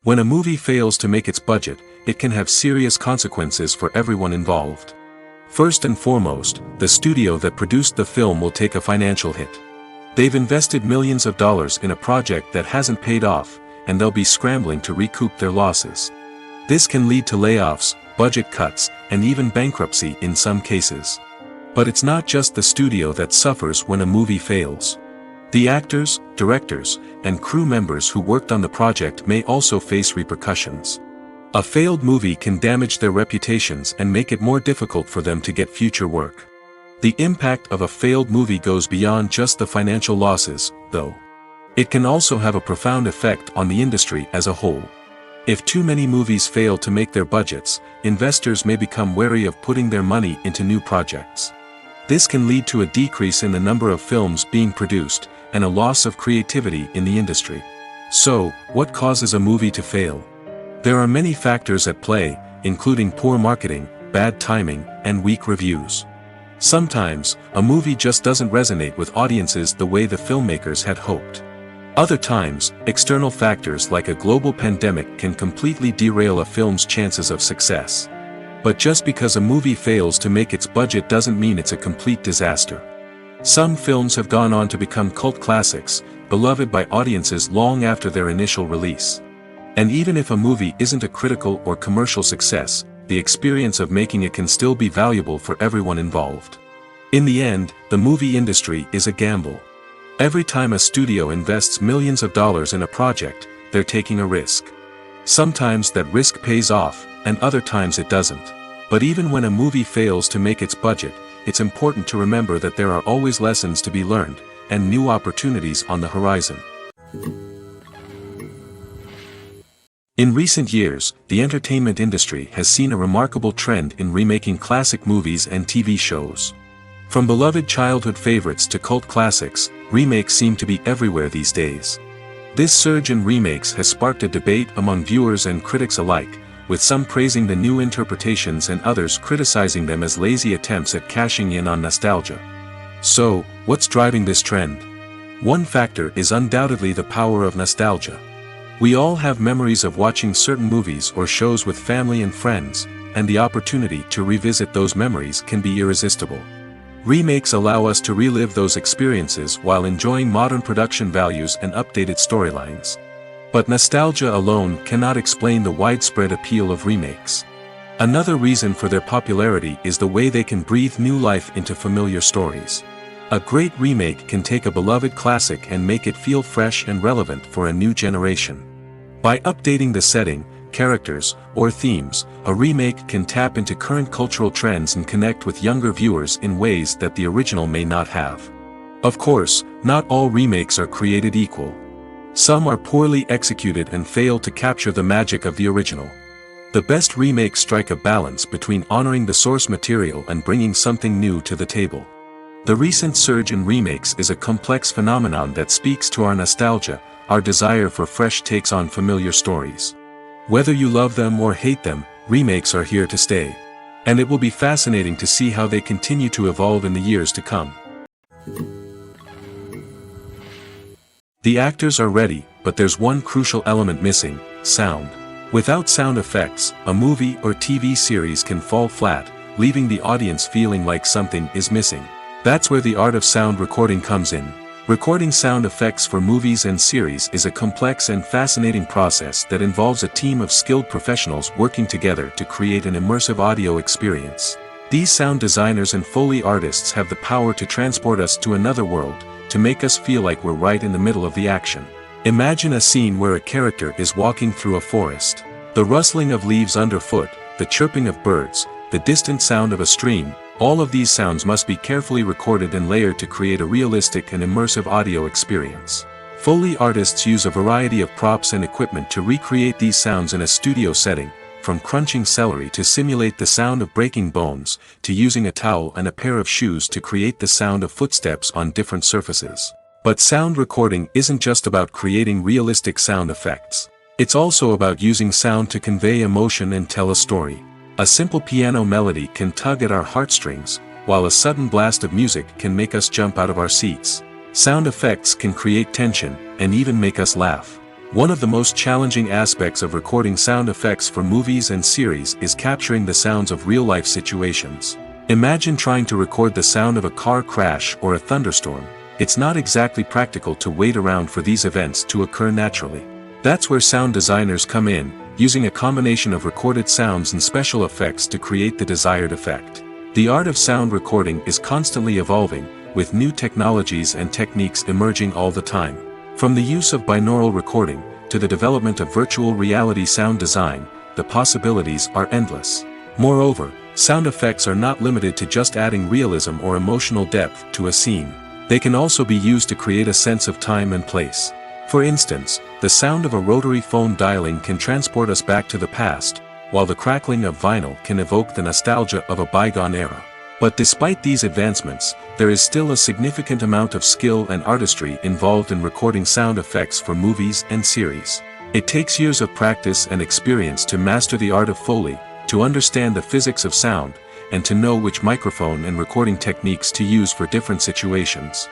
When a movie fails to make its budget, it can have serious consequences for everyone involved. First and foremost, the studio that produced the film will take a financial hit. They've invested millions of dollars in a project that hasn't paid off, and they'll be scrambling to recoup their losses. This can lead to layoffs, budget cuts, and even bankruptcy in some cases. But it's not just the studio that suffers when a movie fails. The actors, directors, and crew members who worked on the project may also face repercussions. A failed movie can damage their reputations and make it more difficult for them to get future work. The impact of a failed movie goes beyond just the financial losses, though. It can also have a profound effect on the industry as a whole. If too many movies fail to make their budgets, investors may become wary of putting their money into new projects. This can lead to a decrease in the number of films being produced, and a loss of creativity in the industry. So, what causes a movie to fail? There are many factors at play, including poor marketing, bad timing, and weak reviews. Sometimes, a movie just doesn't resonate with audiences the way the filmmakers had hoped. Other times, external factors like a global pandemic can completely derail a film's chances of success. But just because a movie fails to make its budget doesn't mean it's a complete disaster. Some films have gone on to become cult classics, beloved by audiences long after their initial release. And even if a movie isn't a critical or commercial success, the experience of making it can still be valuable for everyone involved. In the end, the movie industry is a gamble. Every time a studio invests millions of dollars in a project, they're taking a risk. Sometimes that risk pays off, and other times it doesn't. But even when a movie fails to make its budget, it's important to remember that there are always lessons to be learned, and new opportunities on the horizon. In recent years, the entertainment industry has seen a remarkable trend in remaking classic movies and TV shows. From beloved childhood favorites to cult classics, remakes seem to be everywhere these days. This surge in remakes has sparked a debate among viewers and critics alike, with some praising the new interpretations and others criticizing them as lazy attempts at cashing in on nostalgia. So, what's driving this trend? One factor is undoubtedly the power of nostalgia. We all have memories of watching certain movies or shows with family and friends, and the opportunity to revisit those memories can be irresistible. Remakes allow us to relive those experiences while enjoying modern production values and updated storylines. But nostalgia alone cannot explain the widespread appeal of remakes. Another reason for their popularity is the way they can breathe new life into familiar stories. A great remake can take a beloved classic and make it feel fresh and relevant for a new generation. By updating the setting, characters, or themes, a remake can tap into current cultural trends and connect with younger viewers in ways that the original may not have. Of course, not all remakes are created equal. Some are poorly executed and fail to capture the magic of the original. The best remakes strike a balance between honoring the source material and bringing something new to the table. The recent surge in remakes is a complex phenomenon that speaks to our nostalgia, our desire for fresh takes on familiar stories. Whether you love them or hate them, remakes are here to stay. And it will be fascinating to see how they continue to evolve in the years to come. The actors are ready, but there's one crucial element missing: sound. Without sound effects, a movie or TV series can fall flat, leaving the audience feeling like something is missing. That's where the art of sound recording comes in. Recording sound effects for movies and series is a complex and fascinating process that involves a team of skilled professionals working together to create an immersive audio experience. These sound designers and Foley artists have the power to transport us to another world, to make us feel like we're right in the middle of the action. Imagine a scene where a character is walking through a forest. The rustling of leaves underfoot, the chirping of birds, the distant sound of a stream, all of these sounds must be carefully recorded and layered to create a realistic and immersive audio experience. Foley artists use a variety of props and equipment to recreate these sounds in a studio setting, from crunching celery to simulate the sound of breaking bones, to using a towel and a pair of shoes to create the sound of footsteps on different surfaces. But sound recording isn't just about creating realistic sound effects. It's also about using sound to convey emotion and tell a story. A simple piano melody can tug at our heartstrings, while a sudden blast of music can make us jump out of our seats. Sound effects can create tension, and even make us laugh. One of the most challenging aspects of recording sound effects for movies and series is capturing the sounds of real-life situations. Imagine trying to record the sound of a car crash or a thunderstorm. It's not exactly practical to wait around for these events to occur naturally. That's where sound designers come in, using a combination of recorded sounds and special effects to create the desired effect. The art of sound recording is constantly evolving, with new technologies and techniques emerging all the time. From the use of binaural recording, to the development of virtual reality sound design, the possibilities are endless. Moreover, sound effects are not limited to just adding realism or emotional depth to a scene. They can also be used to create a sense of time and place. For instance, the sound of a rotary phone dialing can transport us back to the past, while the crackling of vinyl can evoke the nostalgia of a bygone era. But despite these advancements, there is still a significant amount of skill and artistry involved in recording sound effects for movies and series. It takes years of practice and experience to master the art of Foley, to understand the physics of sound, and to know which microphone and recording techniques to use for different situations.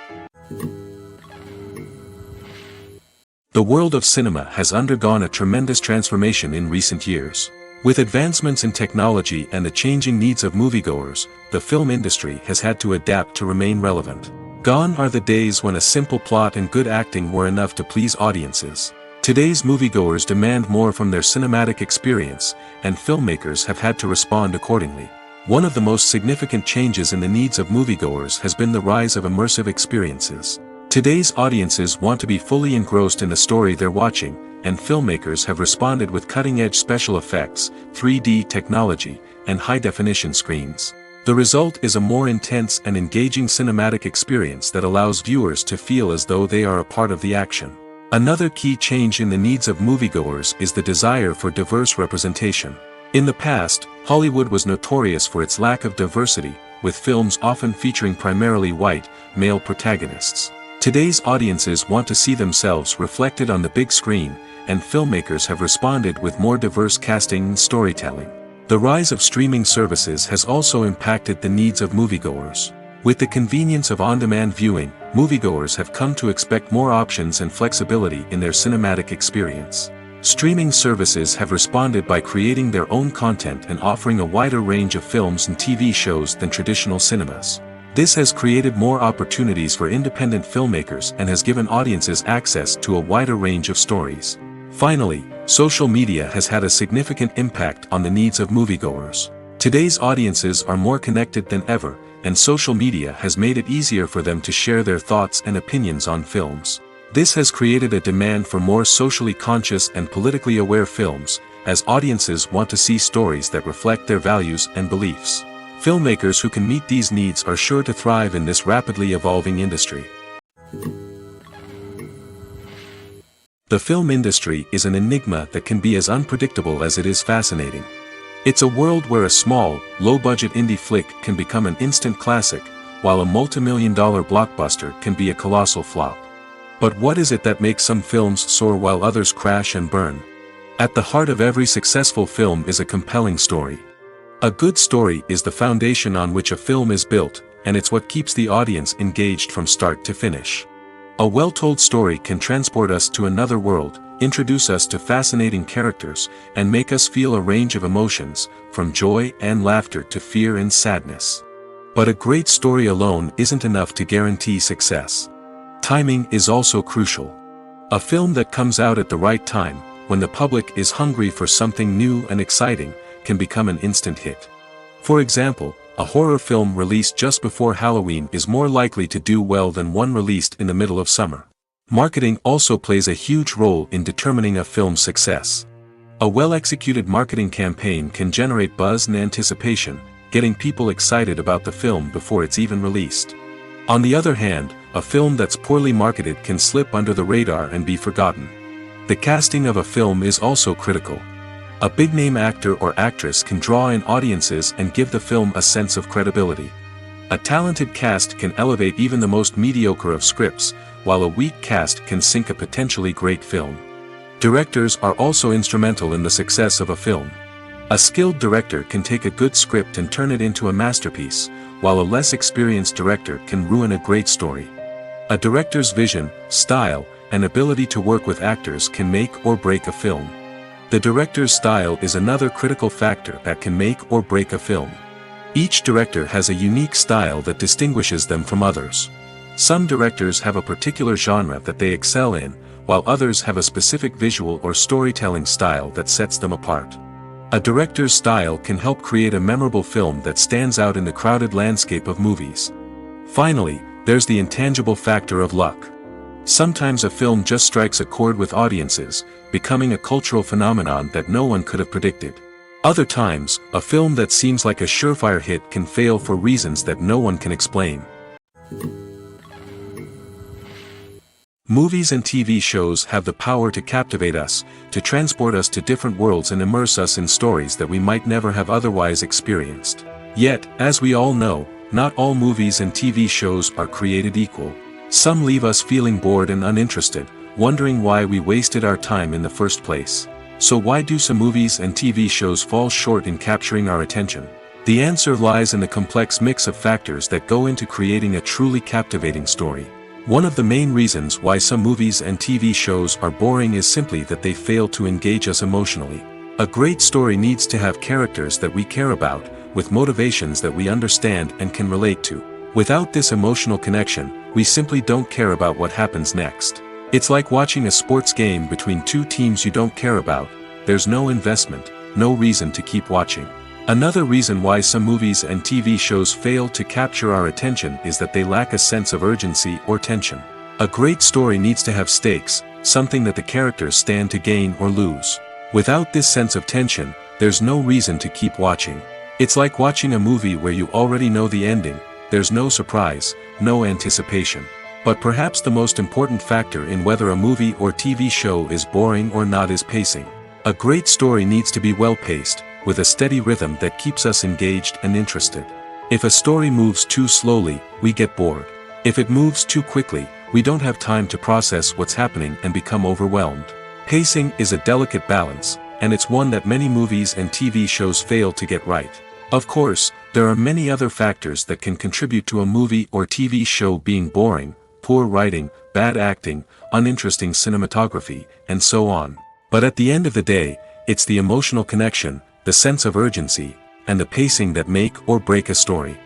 The world of cinema has undergone a tremendous transformation in recent years. With advancements in technology and the changing needs of moviegoers, the film industry has had to adapt to remain relevant. Gone are the days when a simple plot and good acting were enough to please audiences. Today's moviegoers demand more from their cinematic experience, and filmmakers have had to respond accordingly. One of the most significant changes in the needs of moviegoers has been the rise of immersive experiences. Today's audiences want to be fully engrossed in the story they're watching, and filmmakers have responded with cutting-edge special effects, 3D technology, and high-definition screens. The result is a more intense and engaging cinematic experience that allows viewers to feel as though they are a part of the action. Another key change in the needs of moviegoers is the desire for diverse representation. In the past, Hollywood was notorious for its lack of diversity, with films often featuring primarily white, male protagonists. Today's audiences want to see themselves reflected on the big screen, and filmmakers have responded with more diverse casting and storytelling. The rise of streaming services has also impacted the needs of moviegoers. With the convenience of on-demand viewing, moviegoers have come to expect more options and flexibility in their cinematic experience. Streaming services have responded by creating their own content and offering a wider range of films and TV shows than traditional cinemas. This has created more opportunities for independent filmmakers and has given audiences access to a wider range of stories. Finally, social media has had a significant impact on the needs of moviegoers. Today's audiences are more connected than ever, and social media has made it easier for them to share their thoughts and opinions on films. This has created a demand for more socially conscious and politically aware films, as audiences want to see stories that reflect their values and beliefs. Filmmakers who can meet these needs are sure to thrive in this rapidly evolving industry. The film industry is an enigma that can be as unpredictable as it is fascinating. It's a world where a small, low-budget indie flick can become an instant classic, while a multi-million-dollar blockbuster can be a colossal flop. But what is it that makes some films soar while others crash and burn? At the heart of every successful film is a compelling story. A good story is the foundation on which a film is built, and it's what keeps the audience engaged from start to finish. A well-told story can transport us to another world, introduce us to fascinating characters, and make us feel a range of emotions, from joy and laughter to fear and sadness. But a great story alone isn't enough to guarantee success. Timing is also crucial. A film that comes out at the right time, when the public is hungry for something new and exciting, can become an instant hit. For example, A horror film released just before Halloween is more likely to do well than one released in the middle of summer. Marketing also plays a huge role in determining a film's success. A well-executed marketing campaign can generate buzz and anticipation, getting people excited about the film before it's even released. On the other hand, a film that's poorly marketed can slip under the radar and be forgotten. The casting of a film is also critical. A big-name actor or actress can draw in audiences and give the film a sense of credibility. A talented cast can elevate even the most mediocre of scripts, while a weak cast can sink a potentially great film. Directors are also instrumental in the success of a film. A skilled director can take a good script and turn it into a masterpiece, while a less experienced director can ruin a great story. A director's vision, style, and ability to work with actors can make or break a film. The director's style is another critical factor that can make or break a film. Each director has a unique style that distinguishes them from others. Some directors have a particular genre that they excel in, while others have a specific visual or storytelling style that sets them apart. A director's style can help create a memorable film that stands out in the crowded landscape of movies. Finally, there's the intangible factor of luck. Sometimes a film just strikes a chord with audiences, becoming a cultural phenomenon that no one could have predicted. Other times, a film that seems like a surefire hit can fail for reasons that no one can explain. Movies and TV shows have the power to captivate us, to transport us to different worlds and immerse us in stories that we might never have otherwise experienced. Yet, as we all know, not all movies and TV shows are created equal. Some leave us feeling bored and uninterested, wondering why we wasted our time in the first place. So why do some movies and TV shows fall short in capturing our attention? The answer lies in the complex mix of factors that go into creating a truly captivating story. One of the main reasons why some movies and TV shows are boring is simply that they fail to engage us emotionally. A great story needs to have characters that we care about, with motivations that we understand and can relate to. Without this emotional connection, we simply don't care about what happens next. It's like watching a sports game between two teams you don't care about. There's no investment, no reason to keep watching. Another reason why some movies and TV shows fail to capture our attention is that they lack a sense of urgency or tension. A great story needs to have stakes, something that the characters stand to gain or lose. Without this sense of tension, there's no reason to keep watching. It's like watching a movie where you already know the ending. There's no surprise, no anticipation. But perhaps the most important factor in whether a movie or TV show is boring or not is pacing. A great story needs to be well-paced, with a steady rhythm that keeps us engaged and interested. If a story moves too slowly, we get bored. If it moves too quickly, we don't have time to process what's happening and become overwhelmed. Pacing is a delicate balance, and it's one that many movies and TV shows fail to get right. Of course, there are many other factors that can contribute to a movie or TV show being boring: poor writing, bad acting, uninteresting cinematography, and so on. But at the end of the day, it's the emotional connection, the sense of urgency, and the pacing that make or break a story.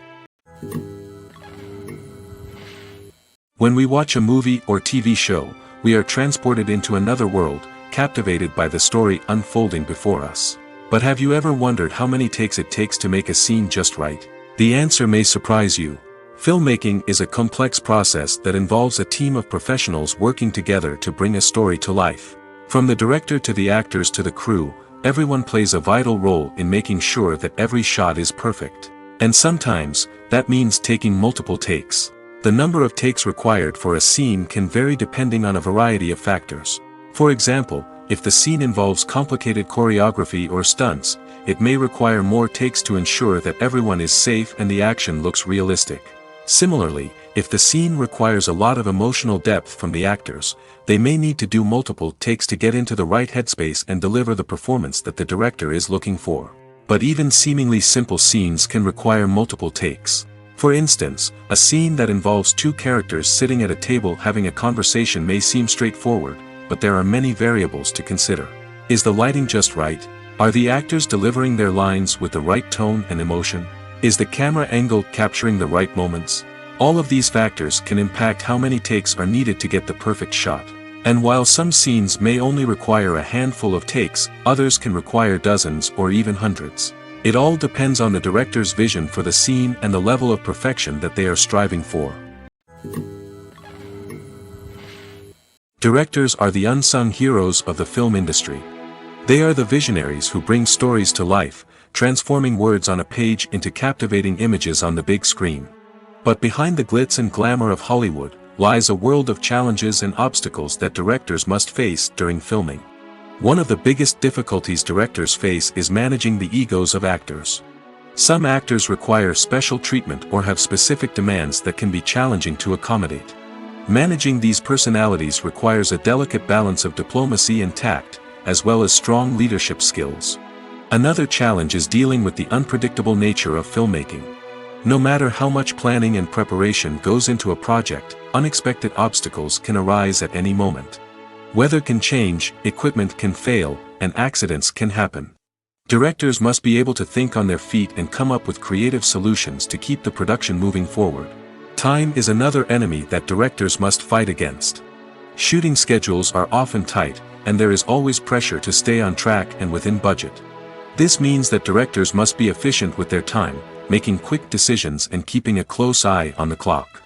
When we watch a movie or TV show, we are transported into another world, captivated by the story unfolding before us. But have you ever wondered how many takes it takes to make a scene just right? The answer may surprise you. Filmmaking is a complex process that involves a team of professionals working together to bring a story to life. From the director to the actors to the crew, everyone plays a vital role in making sure that every shot is perfect. And sometimes, that means taking multiple takes. The number of takes required for a scene can vary depending on a variety of factors. For example, if the scene involves complicated choreography or stunts, it may require more takes to ensure that everyone is safe and the action looks realistic. Similarly, if the scene requires a lot of emotional depth from the actors, they may need to do multiple takes to get into the right headspace and deliver the performance that the director is looking for. But even seemingly simple scenes can require multiple takes. For instance, a scene that involves two characters sitting at a table having a conversation may seem straightforward, but there are many variables to consider. Is the lighting just right? Are the actors delivering their lines with the right tone and emotion? Is the camera angle capturing the right moments? All of these factors can impact how many takes are needed to get the perfect shot. And while some scenes may only require a handful of takes, others can require dozens or even hundreds. It all depends on the director's vision for the scene and the level of perfection that they are striving for. Directors are the unsung heroes of the film industry. They are the visionaries who bring stories to life, transforming words on a page into captivating images on the big screen. But behind the glitz and glamour of Hollywood lies a world of challenges and obstacles that directors must face during filming. One of the biggest difficulties directors face is managing the egos of actors. Some actors require special treatment or have specific demands that can be challenging to accommodate. Managing these personalities requires a delicate balance of diplomacy and tact, as well as strong leadership skills. Another challenge is dealing with the unpredictable nature of filmmaking. No matter how much planning and preparation goes into a project, unexpected obstacles can arise at any moment. Weather can change, equipment can fail, and accidents can happen. Directors must be able to think on their feet and come up with creative solutions to keep the production moving forward. Time is another enemy that directors must fight against. Shooting schedules are often tight, and there is always pressure to stay on track and within budget. This means that directors must be efficient with their time, making quick decisions and keeping a close eye on the clock.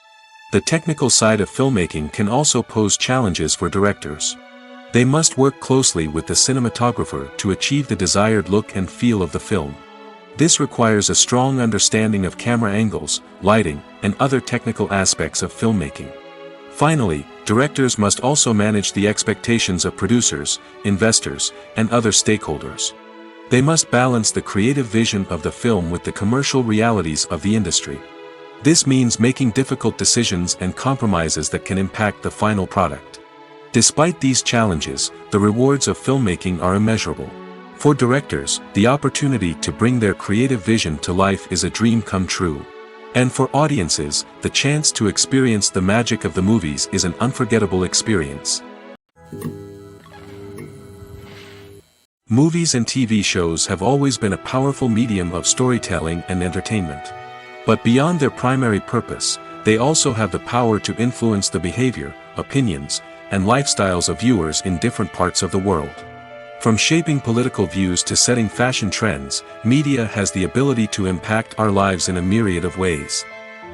The technical side of filmmaking can also pose challenges for directors. They must work closely with the cinematographer to achieve the desired look and feel of the film. This requires a strong understanding of camera angles, lighting, and other technical aspects of filmmaking. Finally, directors must also manage the expectations of producers, investors, and other stakeholders. They must balance the creative vision of the film with the commercial realities of the industry. This means making difficult decisions and compromises that can impact the final product. Despite these challenges, the rewards of filmmaking are immeasurable. For directors, the opportunity to bring their creative vision to life is a dream come true. And for audiences, the chance to experience the magic of the movies is an unforgettable experience. Movies and TV shows have always been a powerful medium of storytelling and entertainment. But beyond their primary purpose, they also have the power to influence the behavior, opinions, and lifestyles of viewers in different parts of the world. From shaping political views to setting fashion trends, media has the ability to impact our lives in a myriad of ways.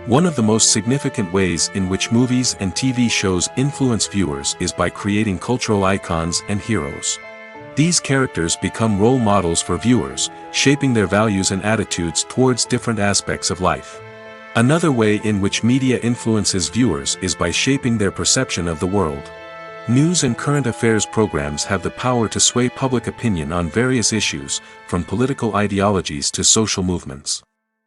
One of the most significant ways in which movies and TV shows influence viewers is by creating cultural icons and heroes. These characters become role models for viewers, shaping their values and attitudes towards different aspects of life. Another way in which media influences viewers is by shaping their perception of the world. News and current affairs programs have the power to sway public opinion on various issues, from political ideologies to social movements.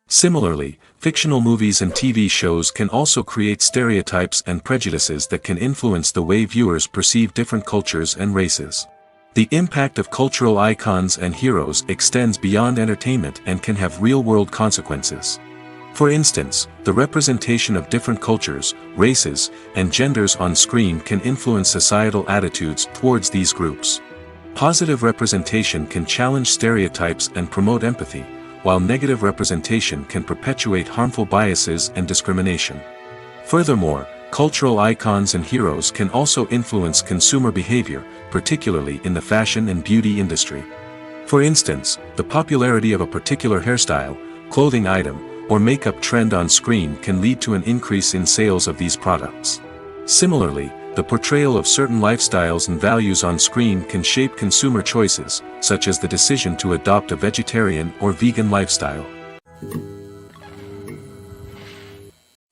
Similarly, fictional movies and TV shows can also create stereotypes and prejudices that can influence the way viewers perceive different cultures and races. The impact of cultural icons and heroes extends beyond entertainment and can have real-world consequences. For instance, the representation of different cultures, races, and genders on screen can influence societal attitudes towards these groups. Positive representation can challenge stereotypes and promote empathy, while negative representation can perpetuate harmful biases and discrimination. Furthermore, cultural icons and heroes can also influence consumer behavior, particularly in the fashion and beauty industry. For instance, the popularity of a particular hairstyle, clothing item, or makeup trend on screen can lead to an increase in sales of these products. Similarly, the portrayal of certain lifestyles and values on screen can shape consumer choices, such as the decision to adopt a vegetarian or vegan lifestyle.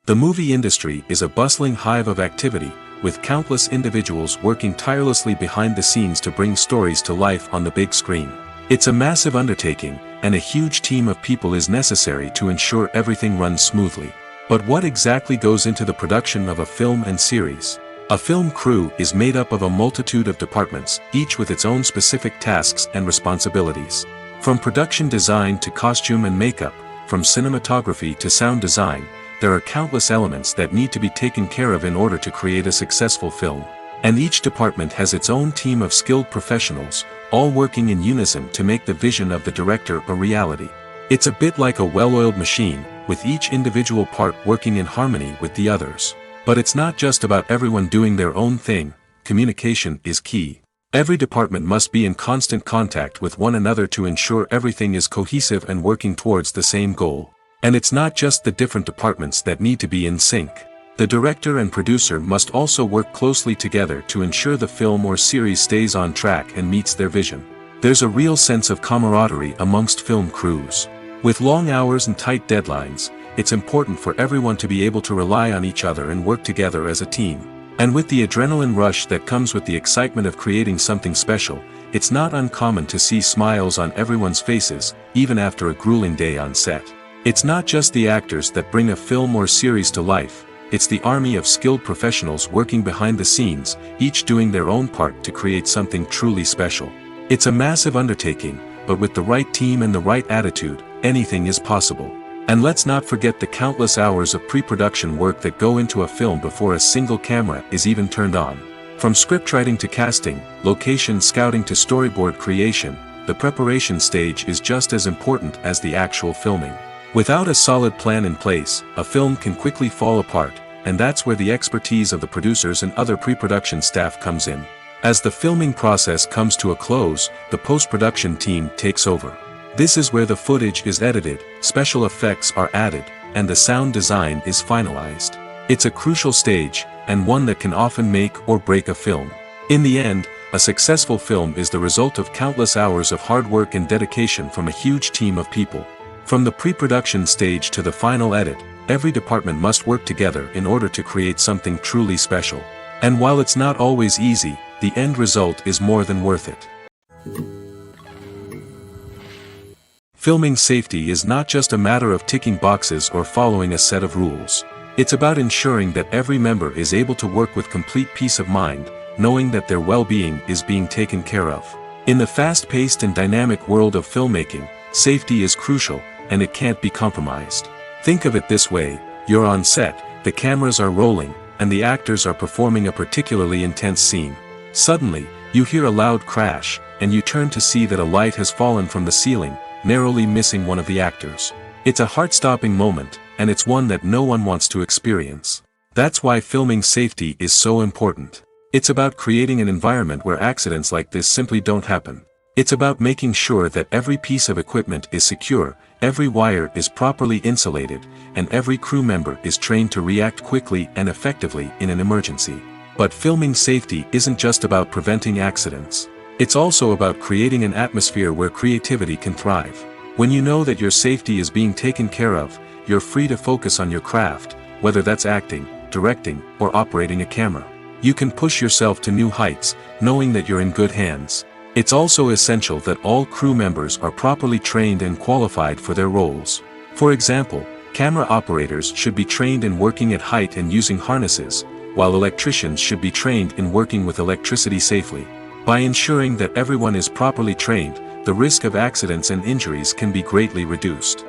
The movie industry is a bustling hive of activity, with countless individuals working tirelessly behind the scenes to bring stories to life on the big screen. It's a massive undertaking, and a huge team of people is necessary to ensure everything runs smoothly. But what exactly goes into the production of a film and series? A film crew is made up of a multitude of departments, each with its own specific tasks and responsibilities. From production design to costume and makeup, from cinematography to sound design, there are countless elements that need to be taken care of in order to create a successful film. And each department has its own team of skilled professionals, all working in unison to make the vision of the director a reality. It's a bit like a well-oiled machine, with each individual part working in harmony with the others. But it's not just about everyone doing their own thing. Communication is key. Every department must be in constant contact with one another to ensure everything is cohesive and working towards the same goal. And it's not just the different departments that need to be in sync. The director and producer must also work closely together to ensure the film or series stays on track and meets their vision. There's a real sense of camaraderie amongst film crews. With long hours and tight deadlines, it's important for everyone to be able to rely on each other and work together as a team. And with the adrenaline rush that comes with the excitement of creating something special, it's not uncommon to see smiles on everyone's faces, even after a grueling day on set. It's not just the actors that bring a film or series to life, it's the army of skilled professionals working behind the scenes, each doing their own part to create something truly special. It's a massive undertaking, but with the right team and the right attitude, anything is possible. And let's not forget the countless hours of pre-production work that go into a film before a single camera is even turned on. From scriptwriting to casting, location scouting to storyboard creation, the preparation stage is just as important as the actual filming. Without a solid plan in place, a film can quickly fall apart, and that's where the expertise of the producers and other pre-production staff comes in. As the filming process comes to a close, the post-production team takes over. This is where the footage is edited, special effects are added, and the sound design is finalized. It's a crucial stage, and one that can often make or break a film. In the end, a successful film is the result of countless hours of hard work and dedication from a huge team of people. From the pre-production stage to the final edit, every department must work together in order to create something truly special. And while it's not always easy, the end result is more than worth it. Filming safety is not just a matter of ticking boxes or following a set of rules. It's about ensuring that every member is able to work with complete peace of mind, knowing that their well-being is being taken care of. In the fast-paced and dynamic world of filmmaking, safety is crucial, and it can't be compromised. Think of it this way: you're on set, the cameras are rolling, and the actors are performing a particularly intense scene. Suddenly, you hear a loud crash, and you turn to see that a light has fallen from the ceiling, narrowly missing one of the actors. It's a heart-stopping moment, and it's one that no one wants to experience. That's why filming safety is so important. It's about creating an environment where accidents like this simply don't happen. It's about making sure that every piece of equipment is secure, every wire is properly insulated, and every crew member is trained to react quickly and effectively in an emergency. But filming safety isn't just about preventing accidents. It's also about creating an atmosphere where creativity can thrive. When you know that your safety is being taken care of, you're free to focus on your craft, whether that's acting, directing, or operating a camera. You can push yourself to new heights, knowing that you're in good hands. It's also essential that all crew members are properly trained and qualified for their roles. For example, camera operators should be trained in working at height and using harnesses, while electricians should be trained in working with electricity safely. By ensuring that everyone is properly trained, the risk of accidents and injuries can be greatly reduced.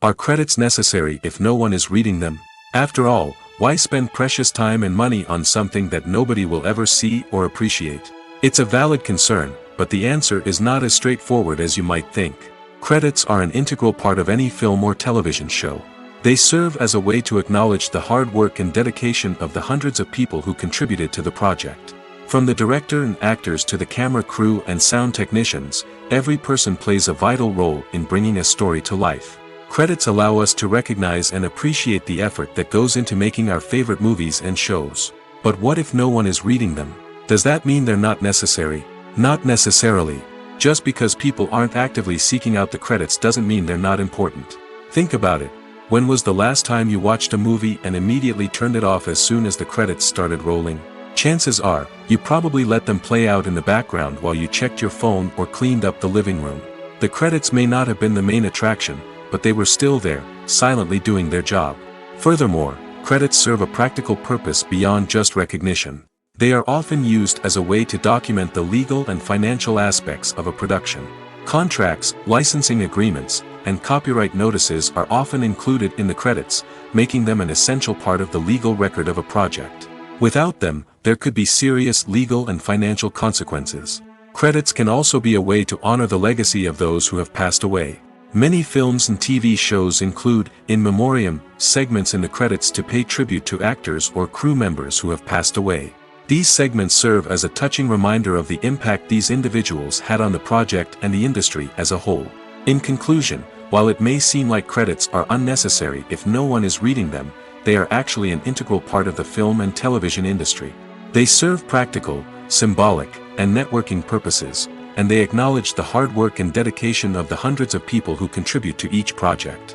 Are credits necessary if no one is reading them? After all, why spend precious time and money on something that nobody will ever see or appreciate? It's a valid concern, but the answer is not as straightforward as you might think. Credits are an integral part of any film or television show. They serve as a way to acknowledge the hard work and dedication of the hundreds of people who contributed to the project. From the director and actors to the camera crew and sound technicians, every person plays a vital role in bringing a story to life. Credits allow us to recognize and appreciate the effort that goes into making our favorite movies and shows. But what if no one is reading them? Does that mean they're not necessary? Not necessarily. Just because people aren't actively seeking out the credits doesn't mean they're not important. Think about it. When was the last time you watched a movie and immediately turned it off as soon as the credits started rolling? Chances are, you probably let them play out in the background while you checked your phone or cleaned up the living room. The credits may not have been the main attraction, but they were still there, silently doing their job. Furthermore, credits serve a practical purpose beyond just recognition. They are often used as a way to document the legal and financial aspects of a production. Contracts, licensing agreements, and copyright notices are often included in the credits, making them an essential part of the legal record of a project. Without them, there could be serious legal and financial consequences. Credits can also be a way to honor the legacy of those who have passed away. Many films and TV shows include, in memoriam, segments in the credits to pay tribute to actors or crew members who have passed away. These segments serve as a touching reminder of the impact these individuals had on the project and the industry as a whole. In conclusion, while it may seem like credits are unnecessary if no one is reading them, they are actually an integral part of the film and television industry. They serve practical, symbolic, and networking purposes, and they acknowledge the hard work and dedication of the hundreds of people who contribute to each project.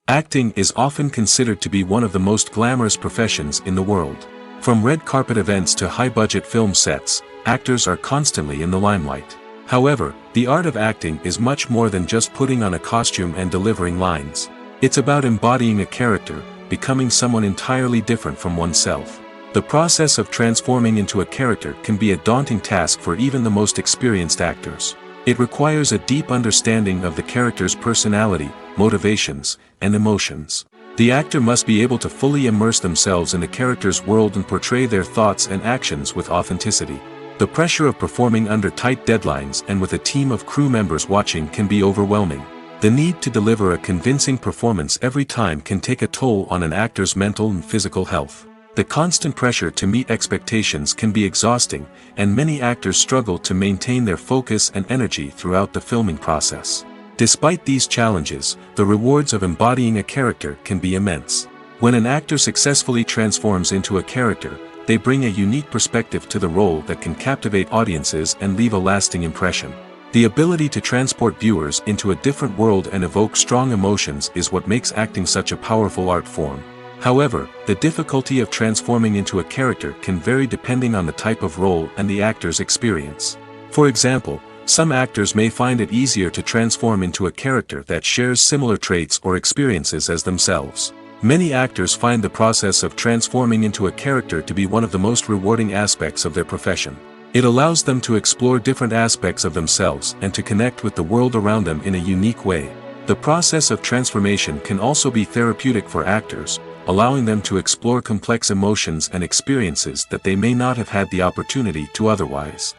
Acting is often considered to be one of the most glamorous professions in the world. From red carpet events to high-budget film sets, actors are constantly in the limelight. However, the art of acting is much more than just putting on a costume and delivering lines. It's about embodying a character, becoming someone entirely different from oneself. The process of transforming into a character can be a daunting task for even the most experienced actors. It requires a deep understanding of the character's personality, motivations, and emotions. The actor must be able to fully immerse themselves in the character's world and portray their thoughts and actions with authenticity. The pressure of performing under tight deadlines and with a team of crew members watching can be overwhelming. The need to deliver a convincing performance every time can take a toll on an actor's mental and physical health. The constant pressure to meet expectations can be exhausting, and many actors struggle to maintain their focus and energy throughout the filming process. Despite these challenges, the rewards of embodying a character can be immense. When an actor successfully transforms into a character, they bring a unique perspective to the role that can captivate audiences and leave a lasting impression. The ability to transport viewers into a different world and evoke strong emotions is what makes acting such a powerful art form. However, the difficulty of transforming into a character can vary depending on the type of role and the actor's experience. For example, some actors may find it easier to transform into a character that shares similar traits or experiences as themselves. Many actors find the process of transforming into a character to be one of the most rewarding aspects of their profession. It allows them to explore different aspects of themselves and to connect with the world around them in a unique way. The process of transformation can also be therapeutic for actors, allowing them to explore complex emotions and experiences that they may not have had the opportunity to otherwise.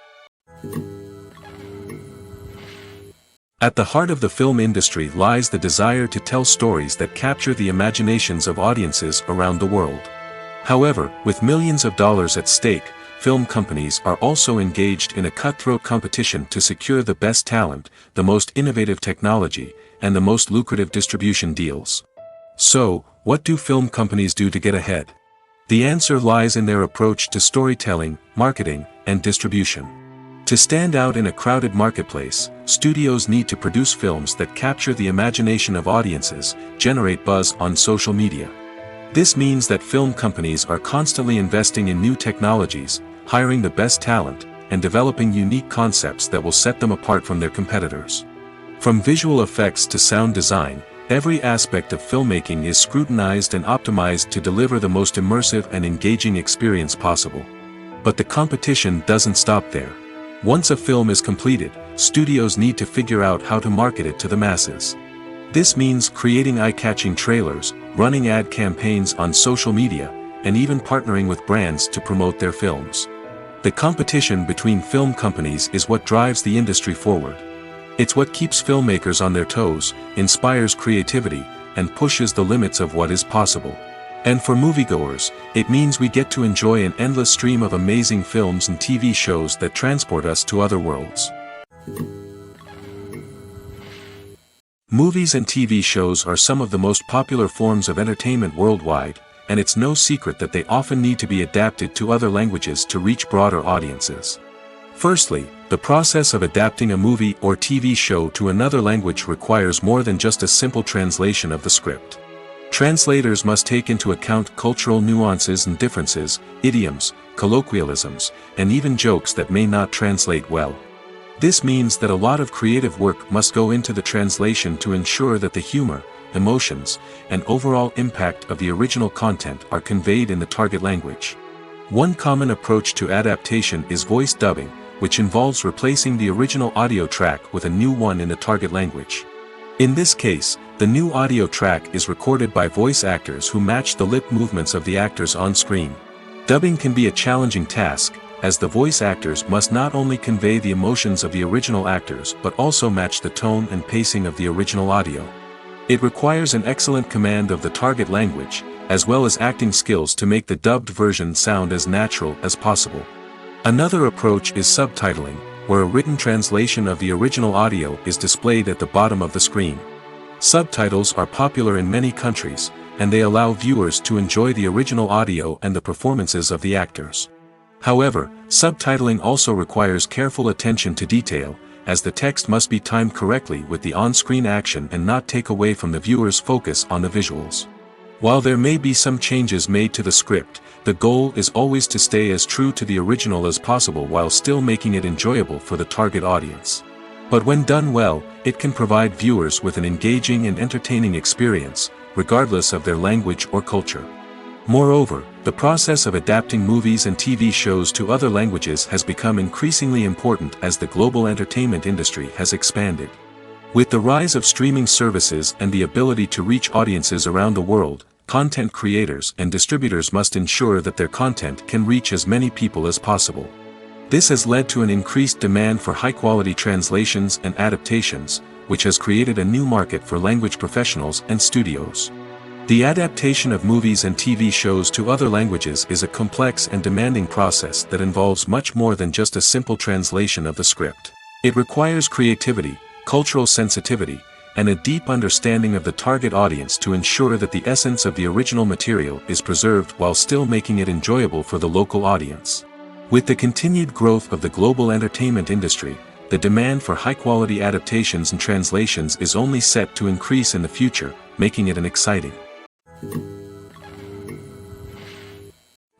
At the heart of the film industry lies the desire to tell stories that capture the imaginations of audiences around the world. However, with millions of dollars at stake, film companies are also engaged in a cutthroat competition to secure the best talent, the most innovative technology, and the most lucrative distribution deals. So, what do film companies do to get ahead? The answer lies in their approach to storytelling, marketing, and distribution. To stand out in a crowded marketplace, studios need to produce films that capture the imagination of audiences, generate buzz on social media. This means that film companies are constantly investing in new technologies, hiring the best talent, and developing unique concepts that will set them apart from their competitors. From visual effects to sound design, every aspect of filmmaking is scrutinized and optimized to deliver the most immersive and engaging experience possible. But the competition doesn't stop there. Once a film is completed, studios need to figure out how to market it to the masses. This means creating eye-catching trailers, running ad campaigns on social media, and even partnering with brands to promote their films. The competition between film companies is what drives the industry forward. It's what keeps filmmakers on their toes, inspires creativity, and pushes the limits of what is possible. And for moviegoers, it means we get to enjoy an endless stream of amazing films and TV shows that transport us to other worlds. Movies and TV shows are some of the most popular forms of entertainment worldwide, and it's no secret that they often need to be adapted to other languages to reach broader audiences. Firstly, the process of adapting a movie or TV show to another language requires more than just a simple translation of the script. Translators must take into account cultural nuances and differences, idioms, colloquialisms, and even jokes that may not translate well. This means that a lot of creative work must go into the translation to ensure that the humor, emotions, and overall impact of the original content are conveyed in the target language. One common approach to adaptation is voice dubbing, which involves replacing the original audio track with a new one in the target language. In this case, the new audio track is recorded by voice actors who match the lip movements of the actors on screen. Dubbing can be a challenging task, as the voice actors must not only convey the emotions of the original actors but also match the tone and pacing of the original audio. It requires an excellent command of the target language, as well as acting skills to make the dubbed version sound as natural as possible. Another approach is subtitling, where a written translation of the original audio is displayed at the bottom of the screen. Subtitles are popular in many countries, and they allow viewers to enjoy the original audio and the performances of the actors. However, subtitling also requires careful attention to detail, as the text must be timed correctly with the on-screen action and not take away from the viewer's focus on the visuals. While there may be some changes made to the script, the goal is always to stay as true to the original as possible while still making it enjoyable for the target audience. But when done well, it can provide viewers with an engaging and entertaining experience, regardless of their language or culture. Moreover, the process of adapting movies and TV shows to other languages has become increasingly important as the global entertainment industry has expanded. With the rise of streaming services and the ability to reach audiences around the world, content creators and distributors must ensure that their content can reach as many people as possible. This has led to an increased demand for high-quality translations and adaptations, which has created a new market for language professionals and studios. The adaptation of movies and TV shows to other languages is a complex and demanding process that involves much more than just a simple translation of the script. It requires creativity, cultural sensitivity, and a deep understanding of the target audience to ensure that the essence of the original material is preserved while still making it enjoyable for the local audience. With the continued growth of the global entertainment industry, the demand for high-quality adaptations and translations is only set to increase in the future, making it an exciting.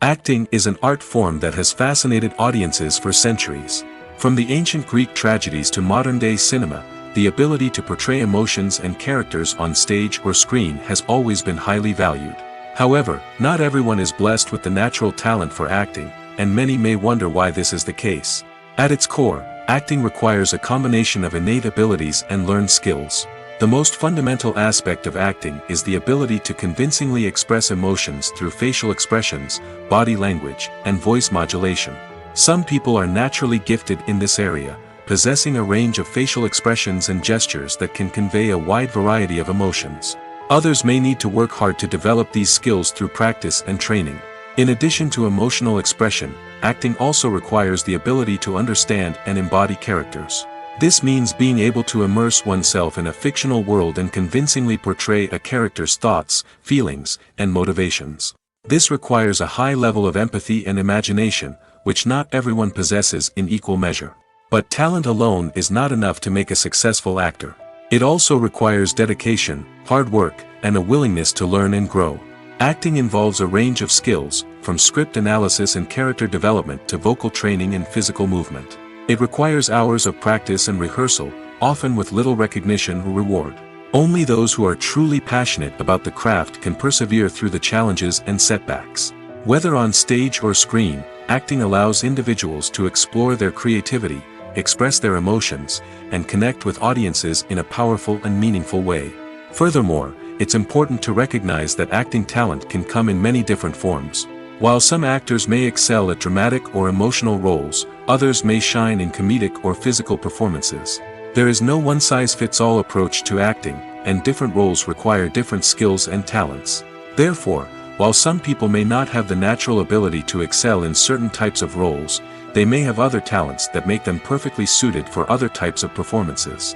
Acting is an art form that has fascinated audiences for centuries. From the ancient Greek tragedies to modern-day cinema, the ability to portray emotions and characters on stage or screen has always been highly valued. However, not everyone is blessed with the natural talent for acting, and many may wonder why this is the case. At its core, acting requires a combination of innate abilities and learned skills. The most fundamental aspect of acting is the ability to convincingly express emotions through facial expressions, body language, and voice modulation. Some people are naturally gifted in this area, possessing a range of facial expressions and gestures that can convey a wide variety of emotions. Others may need to work hard to develop these skills through practice and training. In addition to emotional expression, acting also requires the ability to understand and embody characters. This means being able to immerse oneself in a fictional world and convincingly portray a character's thoughts, feelings, and motivations. This requires a high level of empathy and imagination, which not everyone possesses in equal measure. But talent alone is not enough to make a successful actor. It also requires dedication, hard work, and a willingness to learn and grow. Acting involves a range of skills, from script analysis and character development to vocal training and physical movement. It requires hours of practice and rehearsal, often with little recognition or reward. Only those who are truly passionate about the craft can persevere through the challenges and setbacks. Whether on stage or screen, acting allows individuals to explore their creativity, express their emotions, and connect with audiences in a powerful and meaningful way. Furthermore, it's important to recognize that acting talent can come in many different forms. While some actors may excel at dramatic or emotional roles, others may shine in comedic or physical performances. There is no one-size-fits-all approach to acting, and different roles require different skills and talents. Therefore, while some people may not have the natural ability to excel in certain types of roles, they may have other talents that make them perfectly suited for other types of performances.